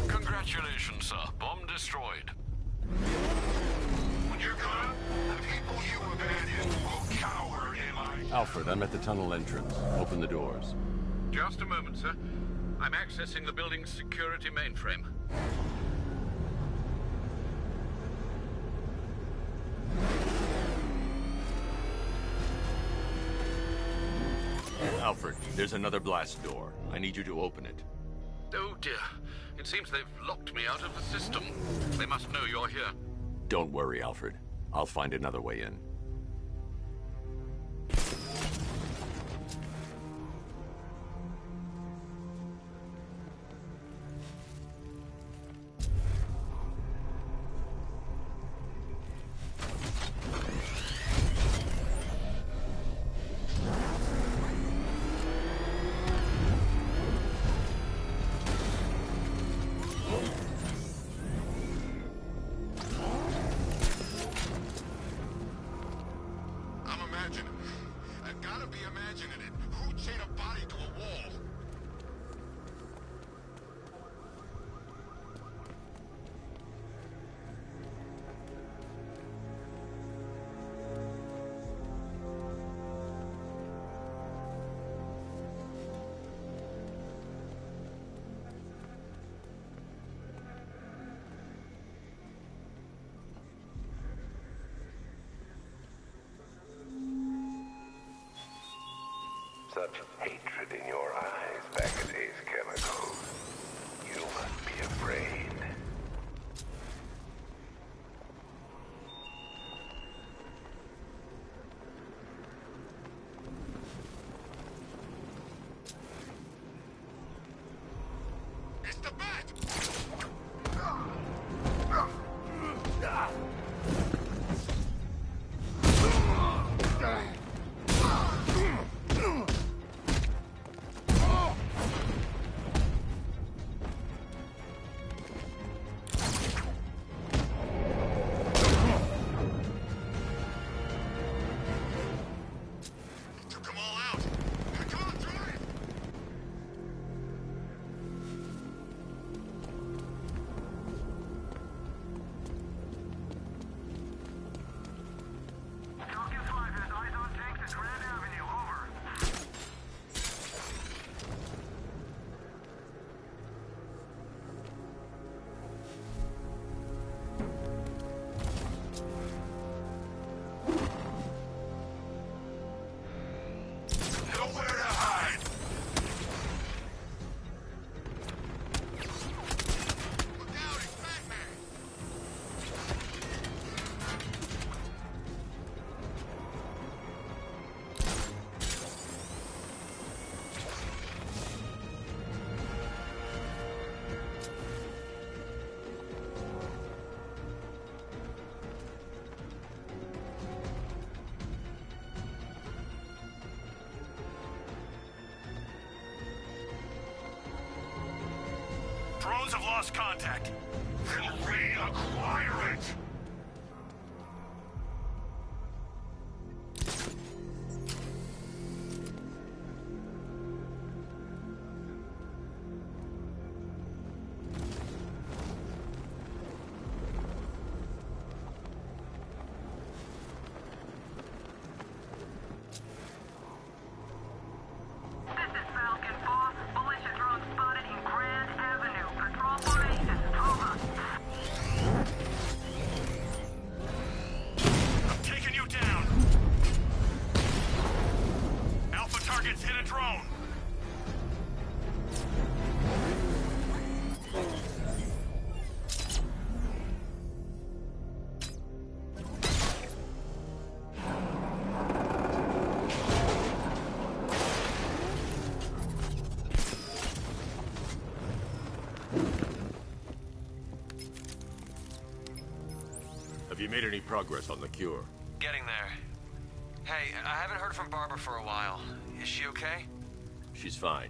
Congratulations, sir. Bomb destroyed. When you're gone, the people you abandoned will cower in my... Alfred, I'm at the tunnel entrance. Open the doors. Just a moment, sir. I'm accessing the building's security mainframe. Alfred, there's another blast door. I need you to open it. Oh dear. It seems they've locked me out of the system. They must know you're here. Don't worry, Alfred. I'll find another way in. I'm imagining. I gotta be imagining it. Who'd chain a body to a wall? Such hatred in your eyes back at Ace Chemicals. You must be afraid. It's the bat! drones have lost contact. Then reacquire it! I'm taking you down. Alpha targets hit a drone. Have you made any progress on the cure? Getting there. Hey, I haven't heard from Barbara for a while. Is she okay? She's fine.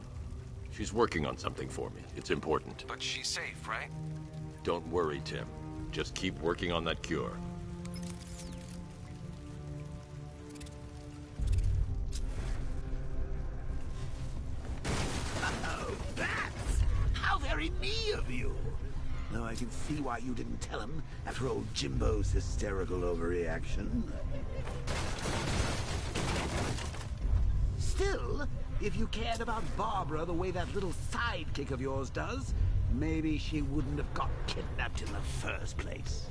She's working on something for me. It's important. But she's safe, right? Don't worry, Tim. Just keep working on that cure. Oh, Bats! How very me of you! Though I can see why you didn't tell him after old Jimbo's hysterical overreaction. Still, if you cared about Barbara the way that little sidekick of yours does, maybe she wouldn't have got kidnapped in the first place.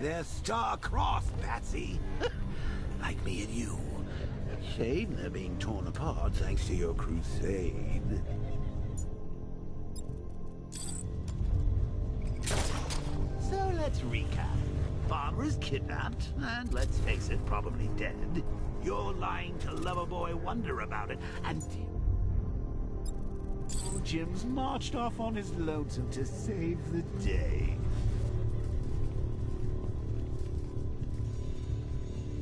They're star-crossed, Patsy. Like me and you. Shame they're being torn apart thanks to your crusade. So let's recap. Barbara's kidnapped, and let's face it, probably dead. You're lying to Loverboy Wonder about it, and Jim's marched off on his lonesome to save the day.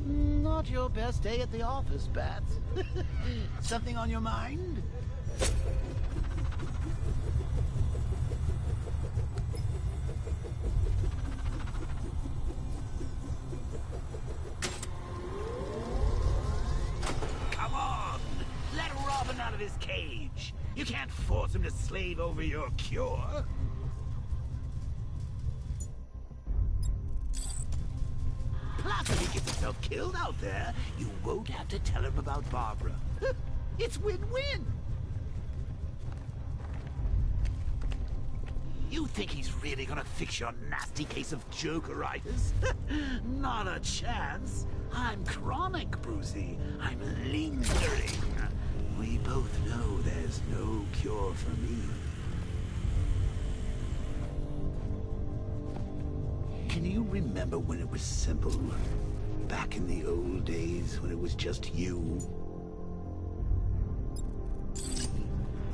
Not your best day at the office, Bats. Something on your mind? Come on! Let Robin out of his cage! You can't force him to slave over your cure! Plus, if he gets himself killed out there, you won't have to tell him about Barbara. It's win-win! You think he's really gonna fix your nasty case of Jokeritis? Not a chance. I'm chronic, Brucey. I'm lingering. We both know there's no cure for me. Can you remember when it was simple? Back in the old days when it was just you?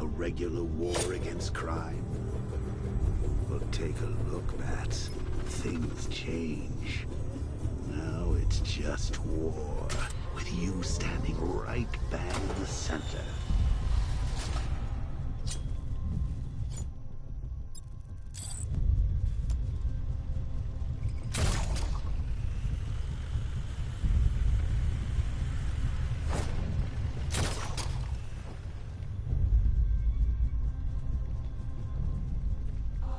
A regular war against crime? Well, take a look, Bats. Things change. Now it's just war, with you standing right bang in the center.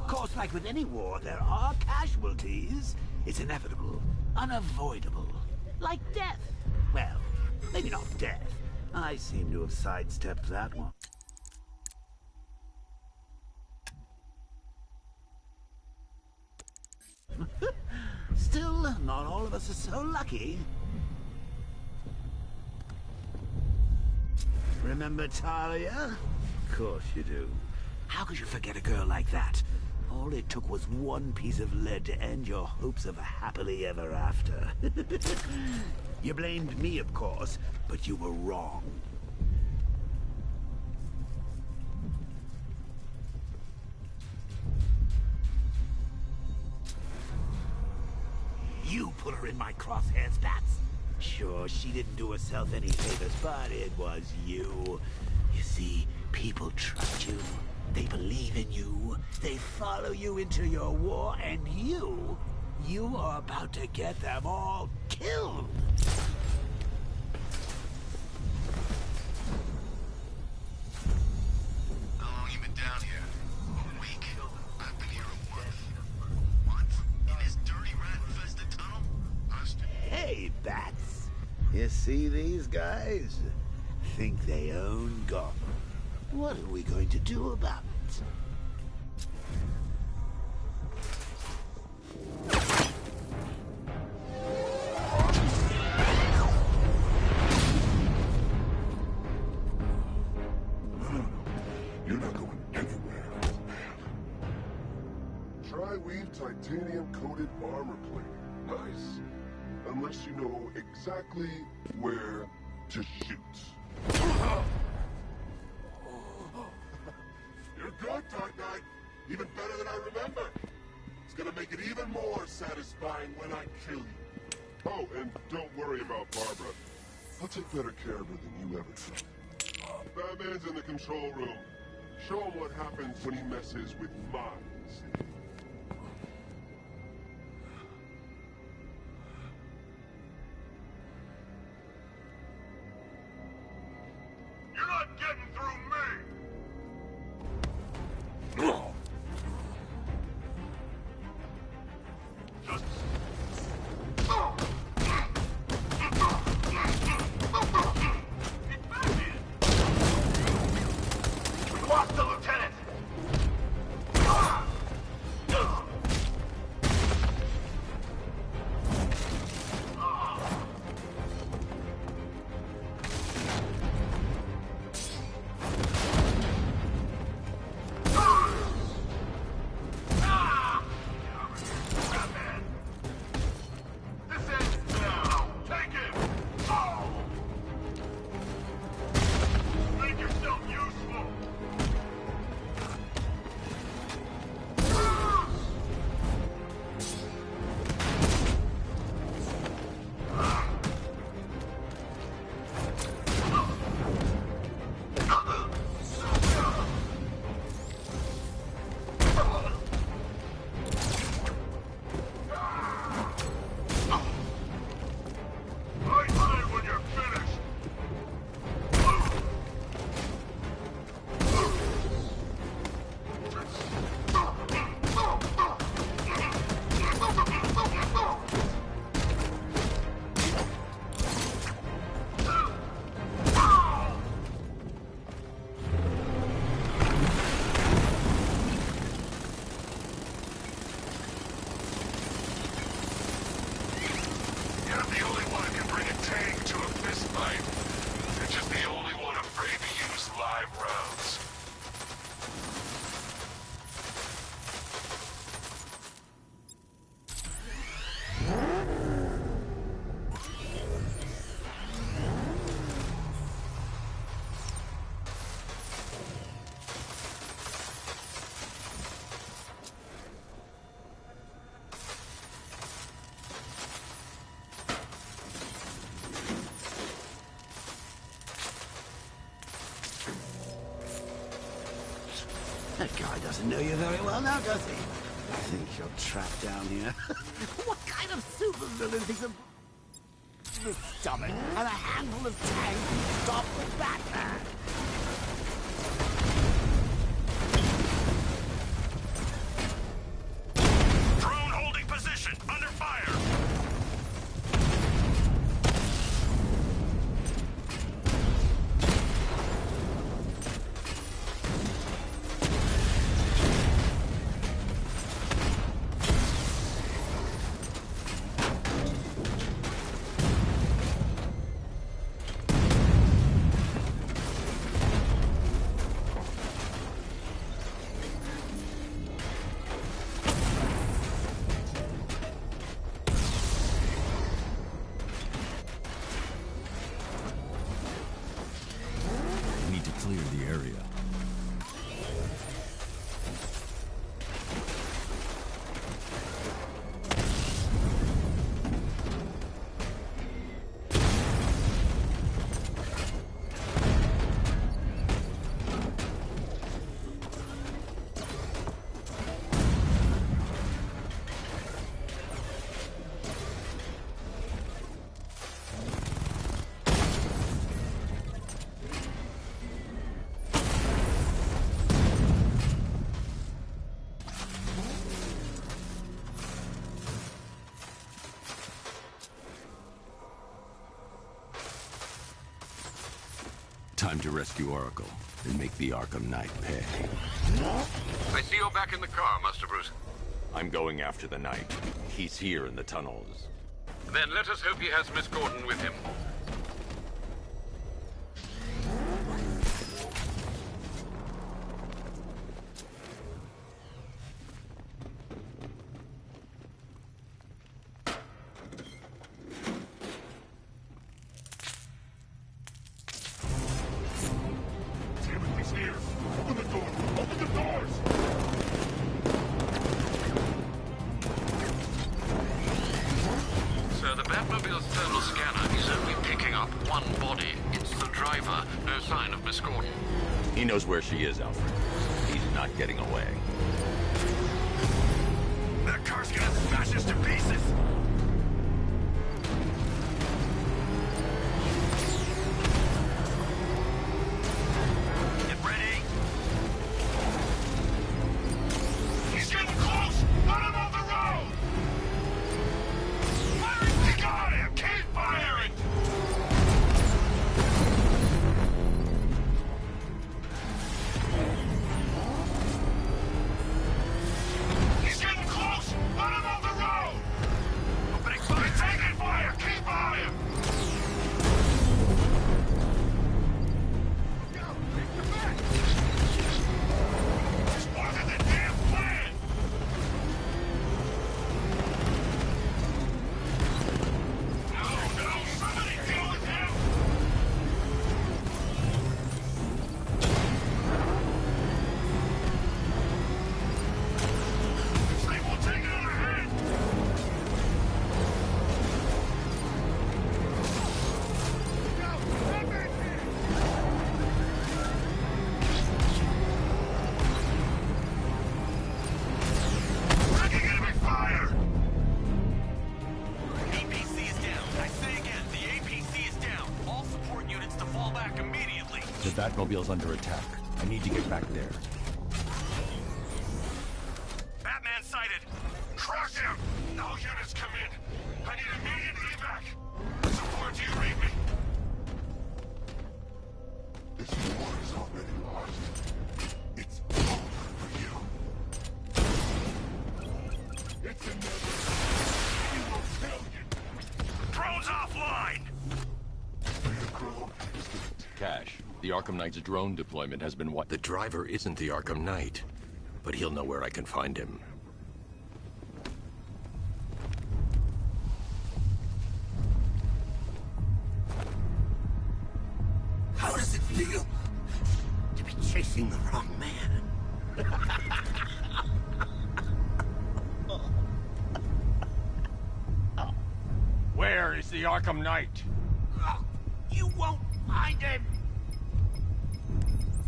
Of course, like with any war, there are casualties. It's inevitable, unavoidable. Like death. Well, maybe not death. I seem to have sidestepped that one. Still, not all of us are so lucky. Remember Talia? Of course you do. How could you forget a girl like that? All it took was one piece of lead to end your hopes of a happily ever after. You blamed me, of course, but you were wrong. You put her in my crosshairs, Bats. Sure, she didn't do herself any favors, but it was you. You see, people trust you. They believe in you. They follow you into your war, and you are about to get them all killed. How long you been down here? A week. I've been here a month. What? In this dirty rat-infested tunnel? Hey, Bats. You see these guys? Think they own Gotham. What are we going to do about it? You're not going anywhere, old man. Tri-weave titanium-coated armor plating. Nice. Unless you know exactly where to shoot. You're good, Dark Knight. Even better than I remember. It's gonna make it even more satisfying when I kill you. Oh, and don't worry about Barbara. I'll take better care of her than you ever could. Batman's in the control room. Show him what happens when he messes with minds. You're not getting through me! We lost the lieutenant! That guy doesn't know you very well now, does he? I think you're trapped down here. What kind of supervillain thinks of the stomach and a handful of tanks can stop with Batman? Drone holding position, under fire! Time to rescue Oracle and make the Arkham Knight pay. I see you're back in the car, Master Bruce. I'm going after the Knight. He's here in the tunnels. Then let us hope he has Miss Gordon with him. Sir, the Batmobile's thermal scanner is only picking up one body. It's the driver. No sign of Miss Gordon. He knows where she is, Alfred. He's not getting away. That car's gonna smash us to pieces! Get ready! He's getting close! Let him off the road! Fire! You got him! Keep firing! He's getting close! Let him off the road! Opening fire! He's taking fire! Keep on him! This wasn't the damn plan! No, somebody deal with him! This thing will take another hit! Taking enemy fire! APC is down. I say again, the APC is down. All support units to fall back immediately. The Batmobile's under attack. I need to get back there. Batman sighted. Crush him! All units come in. I need immediate evac. Support, do you read me? This war is already lost. It's over for you. It's inevitable. You will fail you. Drone's offline! Cash, the Arkham Knight's drone deployment has been The driver isn't the Arkham Knight, but he'll know where I can find him. How does it feel to be chasing the wrong man? Where is the Arkham Knight? You won't find him!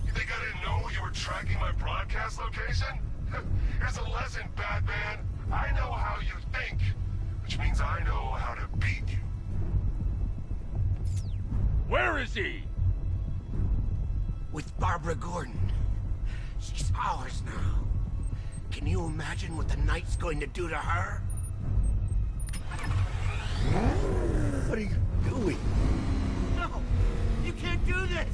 You think I didn't know you were tracking my broadcast location? Here's a lesson, Batman. I know how you think, which means I know how to beat you. Where is he? With Barbara Gordon. She's ours now. Can you imagine what the Knight's going to do to her? What are you doing? No! You can't do this!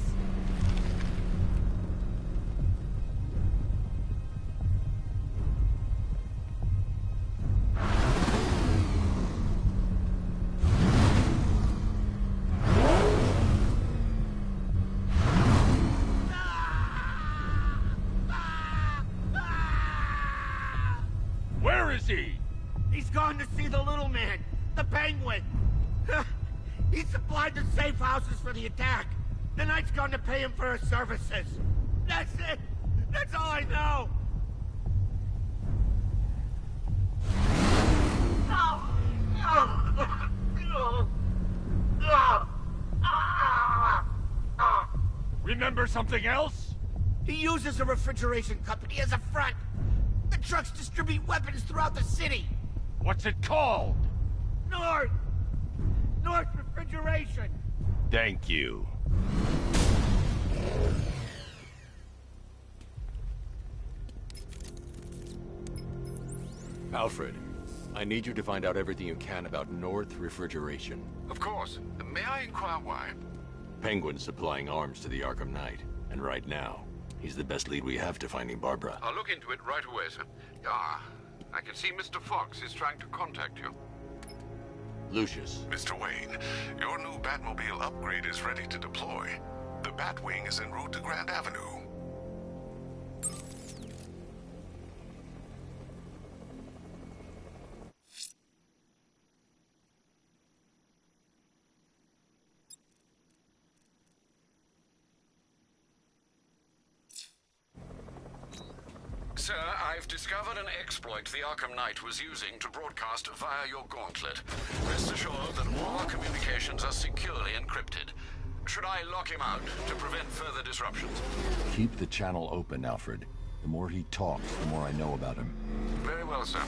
Where is he? He's gone to see the little man, the Penguin. He supplied the safe houses for the attack. The Knight's gone to pay him for his services. That's it. That's all I know. Remember something else? He uses a refrigeration company as a front. The trucks distribute weapons throughout the city. What's it called? North Refrigeration. Thank you. Alfred, I need you to find out everything you can about North Refrigeration. Of course. May I inquire why? Penguin's supplying arms to the Arkham Knight, and right now, he's the best lead we have to finding Barbara. I'll look into it right away, sir. Ah, I can see Mr. Fox is trying to contact you. Lucius. Mr. Wayne, your new Batmobile upgrade is ready to deploy. The Batwing is en route to Grand Avenue. Sir, I've discovered an exploit the Arkham Knight was using to broadcast via your gauntlet. Rest assured that all our communications are securely encrypted. Should I lock him out to prevent further disruptions? Keep the channel open, Alfred. The more he talks, the more I know about him. Very well, sir.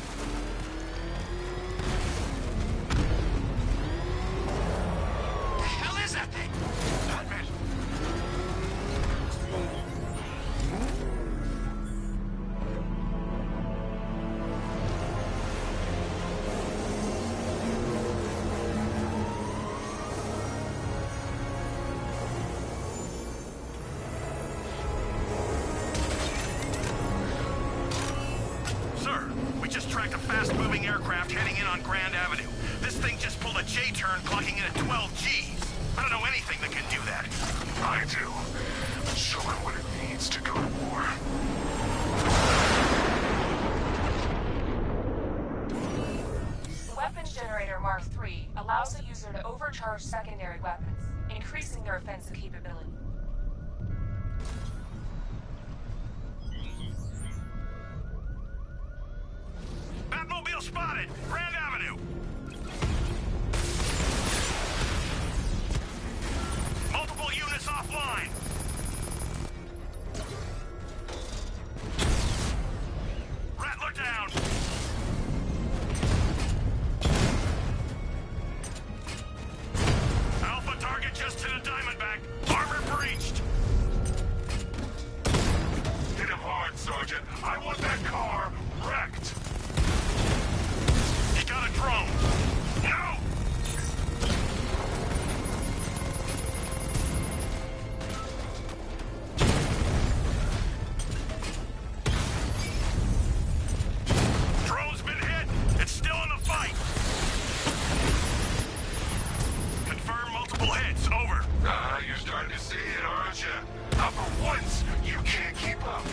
The hell is that thing? Batman! Tracked a fast-moving aircraft heading in on Grand Avenue. This thing just pulled a J-turn, clocking in at 12 Gs. I don't know anything that can do that. I do. Show it what it needs to go to war. The weapons generator Mark III allows the user to overcharge secondary weapons, increasing their offensive capability. Batmobile spotted! Grand Avenue! Multiple units offline! Rattler down! Alpha target just hit a Diamondback. Armor breached! Hit him hard, Sergeant. I want that car wrecked! Got a drone! No! Drone's been hit! It's still in the fight! Confirm multiple hits. Over. You're starting to see it, aren't you? Now for once, you can't keep up.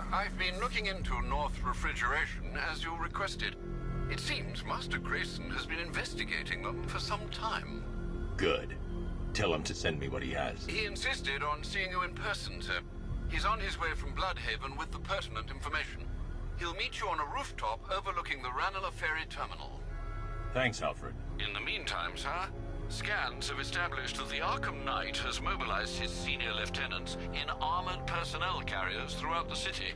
I've been looking into North Refrigeration as you requested. It seems Master Grayson has been investigating them for some time. Good. Tell him to send me what he has. He insisted on seeing you in person, sir. He's on his way from Bloodhaven with the pertinent information. He'll meet you on a rooftop overlooking the Ranelagh Ferry Terminal. Thanks, Alfred. In the meantime, sir, scans have established that the Arkham Knight has mobilized his senior lieutenants in armored personnel carriers throughout the city.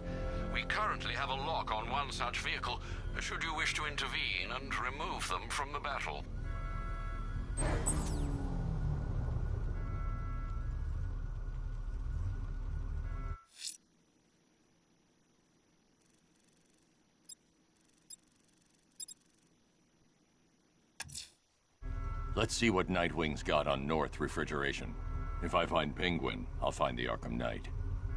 We currently have a lock on one such vehicle, should you wish to intervene and remove them from the battle. Let's see what Nightwing's got on North Refrigeration. If I find Penguin, I'll find the Arkham Knight.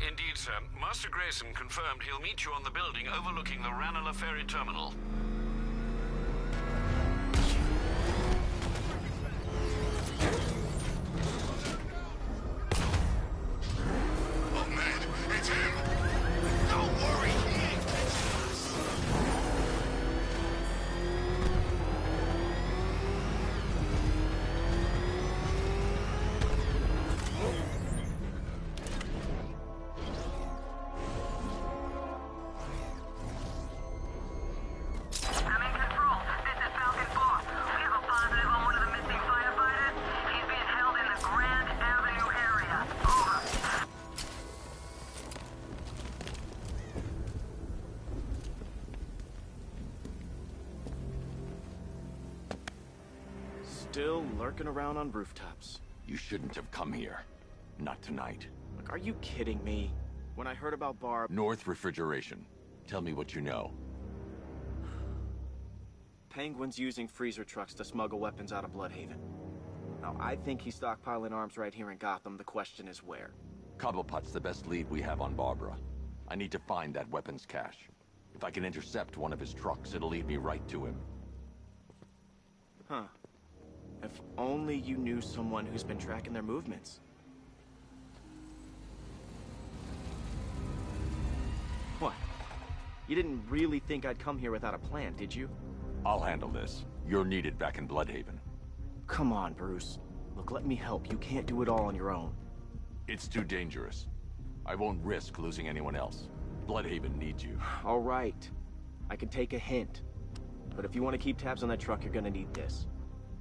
Indeed, sir. Master Grayson confirmed he'll meet you on the building overlooking the Ranelagh Ferry Terminal. Oh man, it's him! Don't worry, he ain't catching us! lurking around on rooftops. You shouldn't have come here. Not tonight. Look, are you kidding me? When I heard about Barb... North Refrigeration. Tell me what you know. Penguin's using freezer trucks to smuggle weapons out of Bloodhaven. Now, I think he's stockpiling arms right here in Gotham. The question is where. Cobblepot's the best lead we have on Barbara. I need to find that weapons cache. If I can intercept one of his trucks, it'll lead me right to him. Huh. If only you knew someone who's been tracking their movements. What? You didn't really think I'd come here without a plan, did you? I'll handle this. You're needed back in Bloodhaven. Come on, Bruce. Look, let me help. You can't do it all on your own. It's too dangerous. I won't risk losing anyone else. Bloodhaven needs you. All right. I can take a hint. But if you want to keep tabs on that truck, you're gonna need this.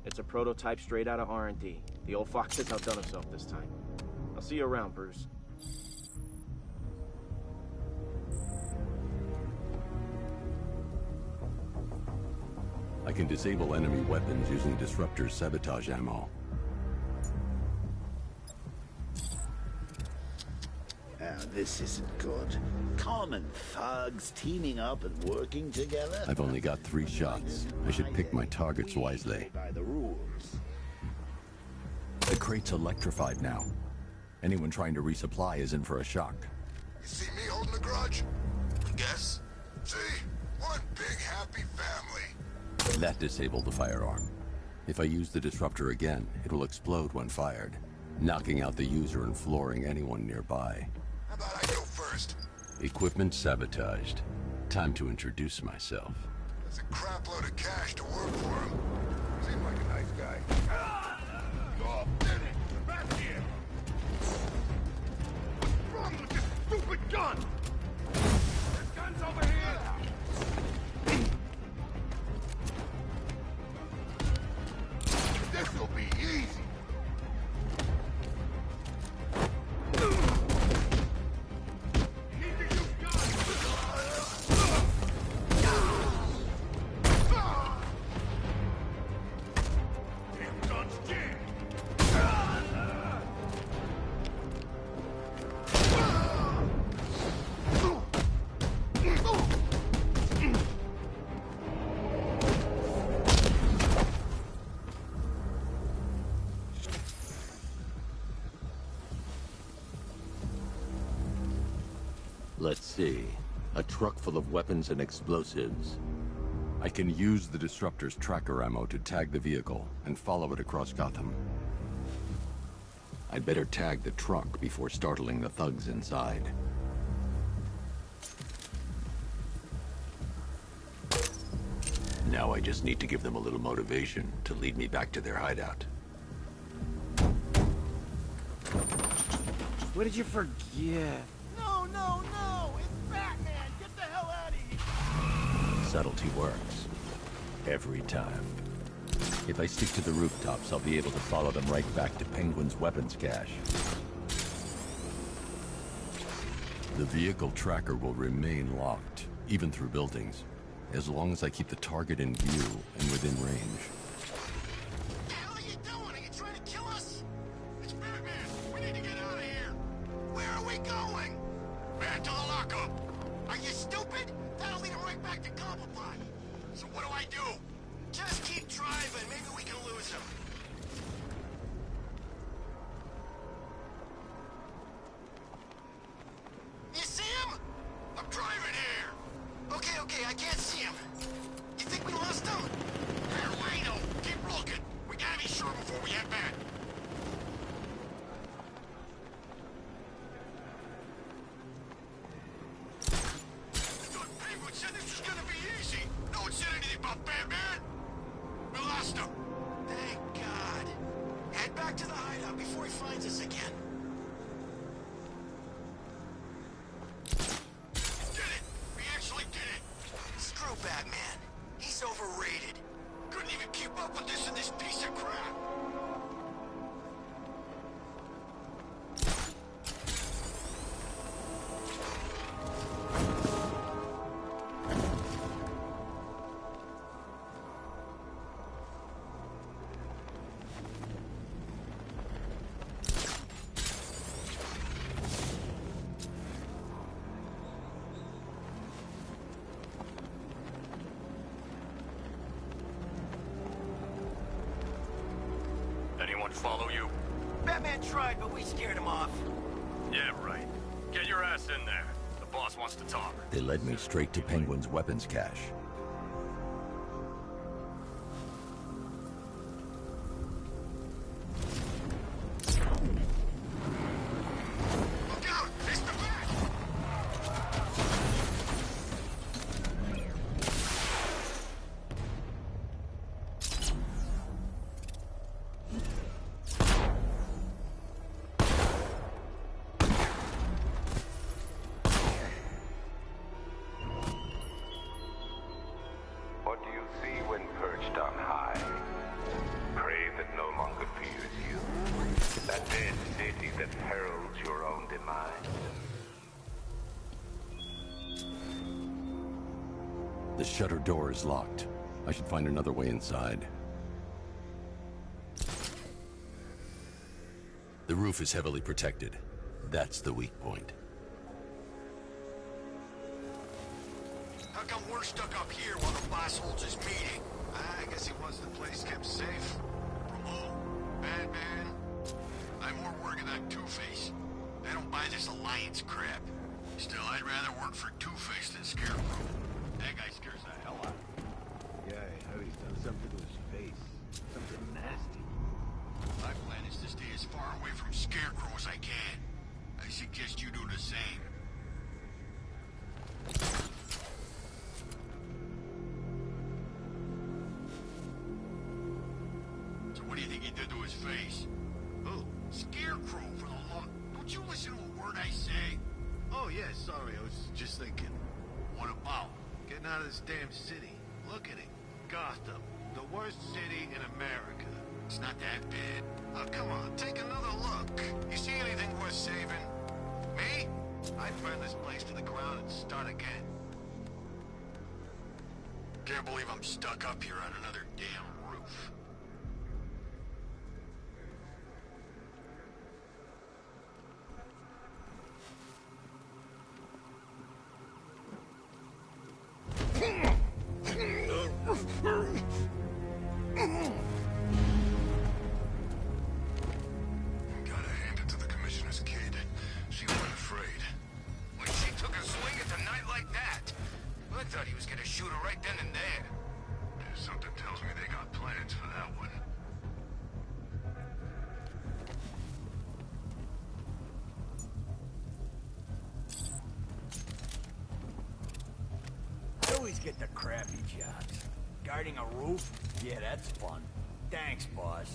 It's a prototype straight out of R&D. The old fox has outdone himself this time. I'll see you around, Bruce. I can disable enemy weapons using Disruptor's sabotage ammo. Now, this isn't good. Common thugs teaming up and working together. I've only got 3 shots. I should pick my targets wisely. By the rules. The crate's electrified now. Anyone trying to resupply is in for a shock. You see me holding a grudge? I guess. See? One big happy family. That disabled the firearm. If I use the disruptor again, it will explode when fired, knocking out the user and flooring anyone nearby. How about I go first? Equipment sabotaged. Time to introduce myself. That's a crap load of cash to work for him. Seemed like a nice guy. Go off, Denny! Back here! What's wrong with this stupid gun? There's guns over here! This'll be easy. Let's see. A truck full of weapons and explosives. I can use the Disruptor's tracker ammo to tag the vehicle and follow it across Gotham. I'd better tag the truck before startling the thugs inside. Now I just need to give them a little motivation to lead me back to their hideout. What did you forget? No, no, no! It's Batman! Get the hell out of here! Subtlety works. Every time. If I stick to the rooftops, I'll be able to follow them right back to Penguin's weapons cache. The vehicle tracker will remain locked, even through buildings, as long as I keep the target in view and within range. What the hell are you doing? Are you trying to kill us? It's Batman! We need to get out of here! Where are we going? Back to the lockup! Are you stupid? That'll lead him right back to Cobblepot! So what do I do? Just keep driving. Maybe we can lose him. You see him? I'm driving here. Okay, I can't see him. You think we lost him? How do I know? Keep looking. We gotta be sure before we head back. I thought Penguin said this was gonna be easy. No one said anything about Batman. We lost him. Thank God. Head back to the hideout before he finds us again. Did it! We actually did it! Screw Batman. He's overrated. Couldn't even keep up with this in this piece of crap. not follow you? Batman tried, but we scared him off. Yeah, right. Get your ass in there. The boss wants to talk. They led me straight to Penguin's weapons cache. What do you see when perched on high? Prey that no longer fears you. A dead city that heralds your own demise. The shutter door is locked. I should find another way inside. The roof is heavily protected. That's the weak point. How come we're stuck up here while the boss holds his meeting? I guess he wants the place kept safe. From who? Batman? I'm more worried about Two-Face. I don't buy this alliance crap. Still, I'd rather work for Two-Face than Scarecrow. That guy scares the hell out of me. Yeah, I heard he's done something to his face. Something nasty. My plan is to stay as far away from Scarecrow as I can. I suggest you do the same. So what do you think he did to his face? Who? Scarecrow for the long... Don't you listen to a word I say? Oh, yeah, sorry. I was just thinking. What about? Getting out of this damn city. Look at it. Gotham. The worst city in America. It's not that bad. Oh, come on. Take another look. You see anything worth saving? Me? I'd burn this place to the ground and start again. Can't believe I'm stuck up here on another damn roof. Gotta hand it to the commissioner's kid. She wasn't afraid. When she took a swing at the night like that, I thought he was gonna shoot her right then and there. Something tells me they got plans for that one. I always get the crappy jobs. Guarding a roof? Yeah, that's fun. Thanks, boss.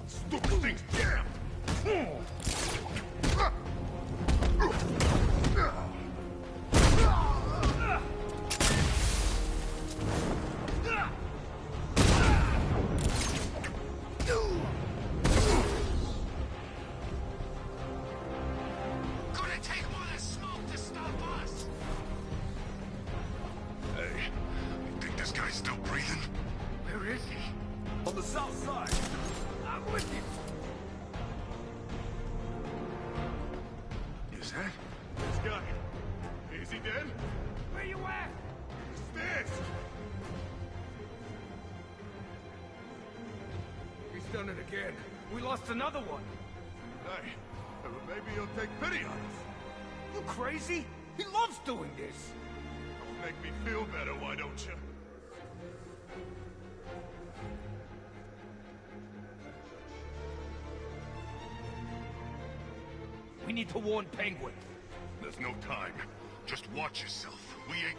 Stupid thing's jammed! Couldn't take all that smoke to stop us! Hey, you think this guy's still breathing? Where is he? On the south side! I'm with you! Is that? This guy. Is he dead? Where you at? Stairs! He's done it again. We lost another one. Hey, maybe he'll take pity on us. You crazy? He loves doing this. Don't make me feel better, why don't you? We need to warn Penguin. There's no time. Just watch yourself. We ain't...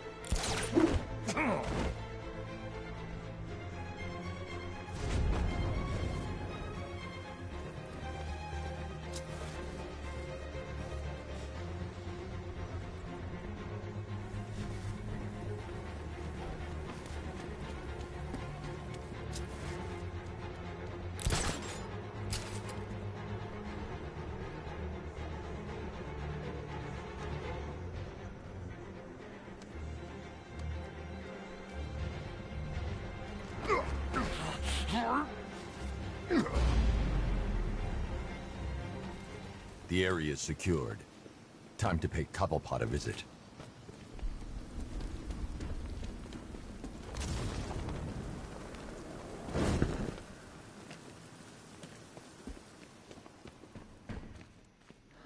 The area is secured. Time to pay Cobblepot a visit.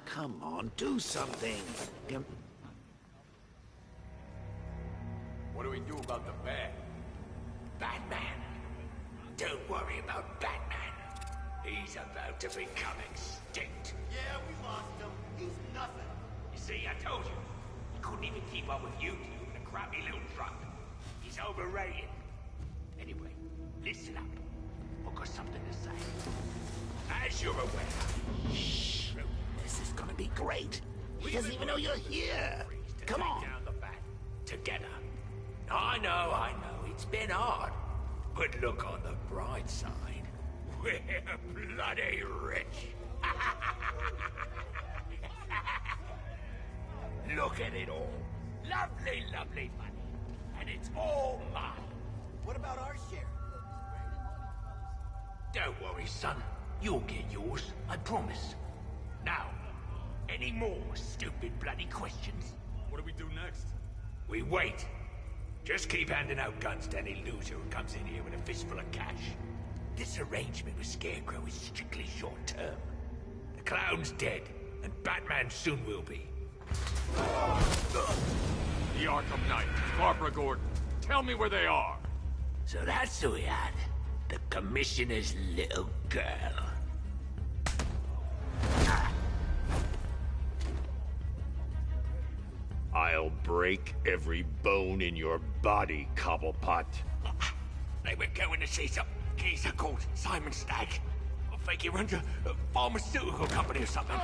Come on, do something. What do we do about the bear? Batman. Don't worry about Batman. He's about to become extinct. Yeah, we lost him. He's nothing. You see, I told you. He couldn't even keep up with you two in a crappy little truck. He's overrated. Anyway, listen up. I've got something to say. As you're aware, shh, this is gonna be great. He doesn't even know you're here. Come on. Down the bat together. I know, it's been hard. But look on the bright side. We're bloody rich. Look at it all. Lovely, lovely money. And it's all mine. What about our share? Don't worry, son. You'll get yours, I promise. Now, any more stupid bloody questions? What do we do next? We wait. Just keep handing out guns to any loser who comes in here with a fistful of cash. This arrangement with Scarecrow is strictly short-term. The clown's dead, and Batman soon will be. The Arkham Knight, Barbara Gordon. Tell me where they are. So that's who we had. The Commissioner's little girl. I'll break every bone in your body, Cobblepot. They were going to see some geezer called Simon Stagg. I think he runs a pharmaceutical company or something.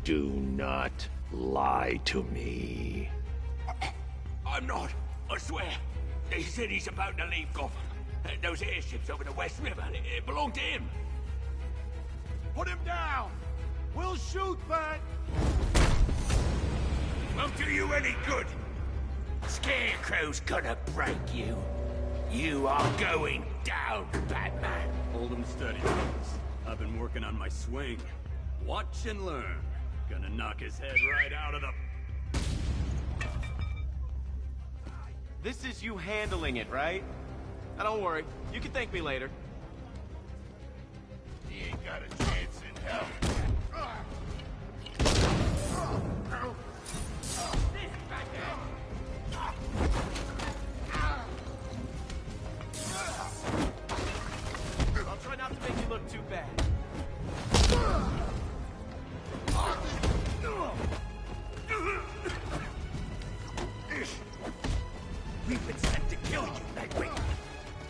Do not lie to me. I'm not, I swear. They said he's about to leave Gotham. Those airships over the West River, it belonged to him. Put him down! We'll shoot, Bat! Won't do you any good. Scarecrow's gonna break you. You are going down, Batman. Hold him steady, fellas. I've been working on my swing. Watch and learn. Gonna knock his head right out of the... This is you handling it, right? Now don't worry. You can thank me later. He ain't got a chance in hell. I'll try not to make you look too bad. We've been sent to kill you, Nightwing.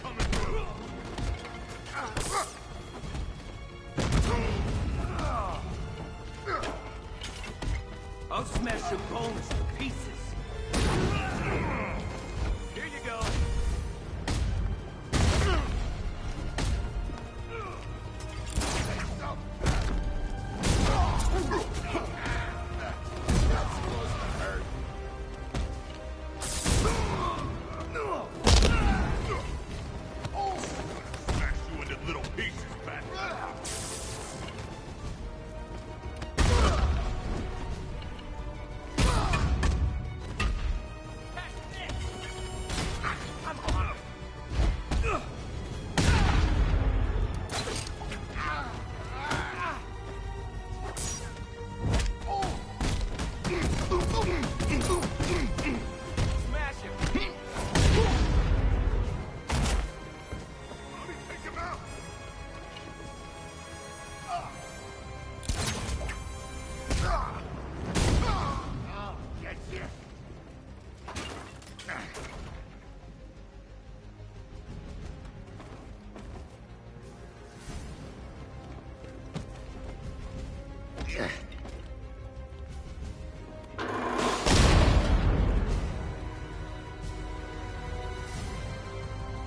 Coming through. I'll smash your bones to pieces. Here you go.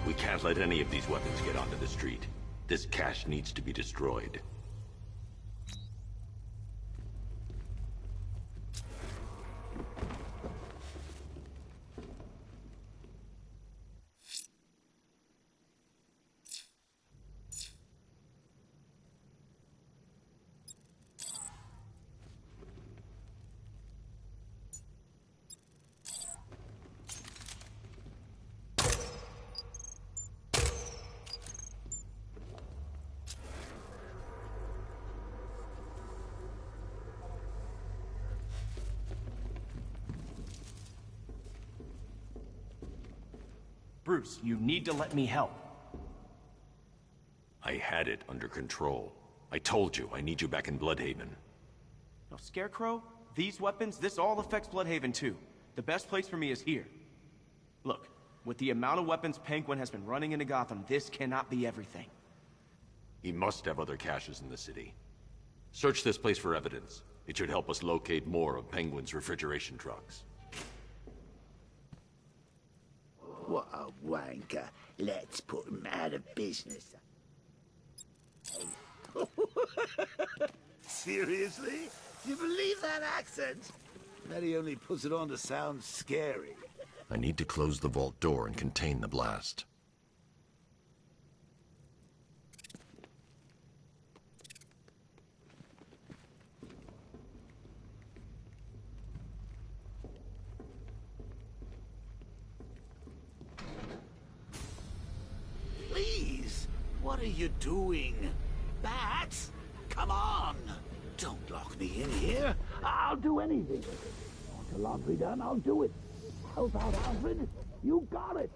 We can't let any of these weapons get onto the street. This cache needs to be destroyed. Bruce, you need to let me help. I had it under control. I told you, I need you back in Bloodhaven. Now, Scarecrow, these weapons, this all affects Bloodhaven too. The best place for me is here. Look, with the amount of weapons Penguin has been running into Gotham, this cannot be everything. He must have other caches in the city. Search this place for evidence. It should help us locate more of Penguin's refrigeration trucks. What a wanker. Let's put him out of business. Seriously? You believe that accent? That he only puts it on to sound scary. I need to close the vault door and contain the blast. Please, what are you doing? Bats, come on! Don't lock me in here. I'll do anything. Want the laundry done? I'll do it. Help out, Alfred. You got it.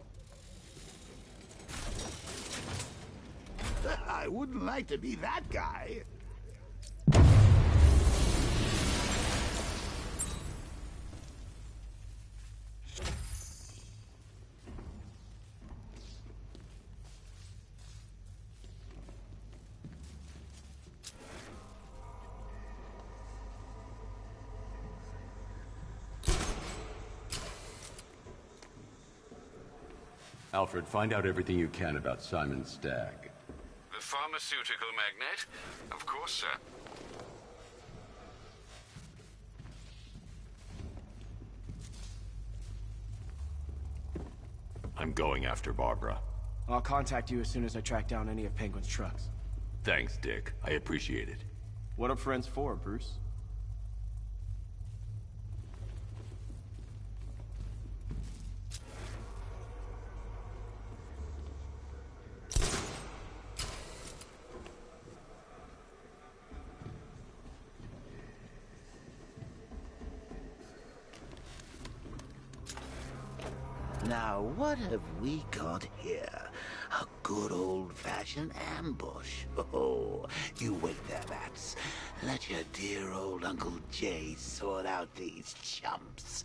I wouldn't like to be that guy. Alfred, find out everything you can about Simon Stagg. The pharmaceutical magnate? Of course, sir. I'm going after Barbara. I'll contact you as soon as I track down any of Penguin's trucks. Thanks, Dick. I appreciate it. What are friends for, Bruce? Now, what have we got here? A good old-fashioned ambush. Oh, you wait there, Bats. Let your dear old Uncle Jay sort out these chumps.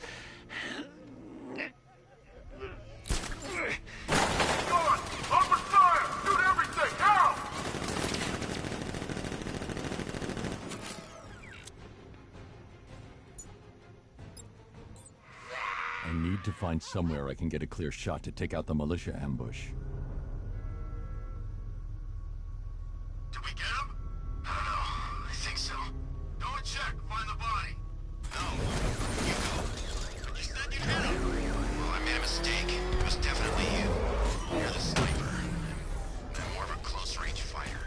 On! Open fire! Shoot everything! Now! I need to find somewhere I can get a clear shot to take out the militia ambush. Did we get him? I don't know. I think so. Go and check. Find the body. No. You go. You said you hit him. Well, I made a mistake. It was definitely you. You're the sniper. I'm more of a close-range fighter.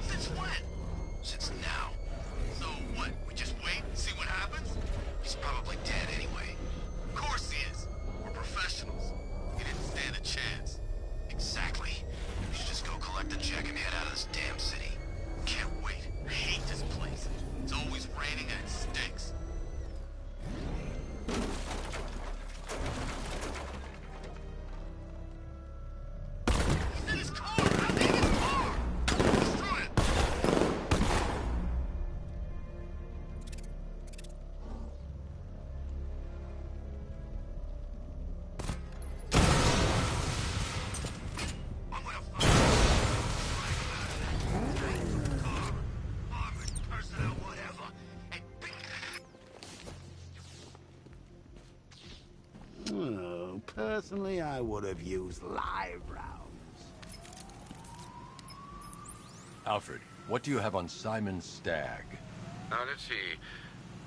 Since when? Since now. So what? We just wait and see what happens? He's probably dead anyway. Of course he is. We're professionals. He didn't stand a chance. Exactly. We should just go collect the check and head out of this damn city. Can't wait. I hate this place. It's always raining and it stinks. He's in his car! How'd they get his car? Destroy it! Personnel, whatever. Oh, personally, I would have used live rounds. Alfred, what do you have on Simon Stagg? Now, let's see.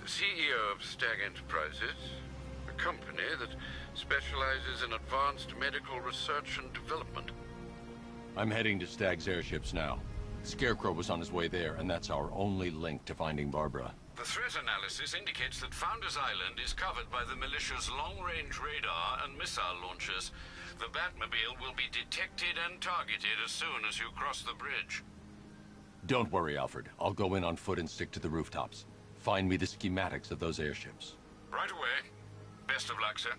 The CEO of Stagg Enterprises, a company that specializes in advanced medical research and development. I'm heading to Stagg's airships now. Scarecrow was on his way there, and that's our only link to finding Barbara. The threat analysis indicates that Founders Island is covered by the militia's long-range radar and missile launchers. The Batmobile will be detected and targeted as soon as you cross the bridge. Don't worry, Alfred. I'll go in on foot and stick to the rooftops. Find me the schematics of those airships. Right away. Best of luck, sir.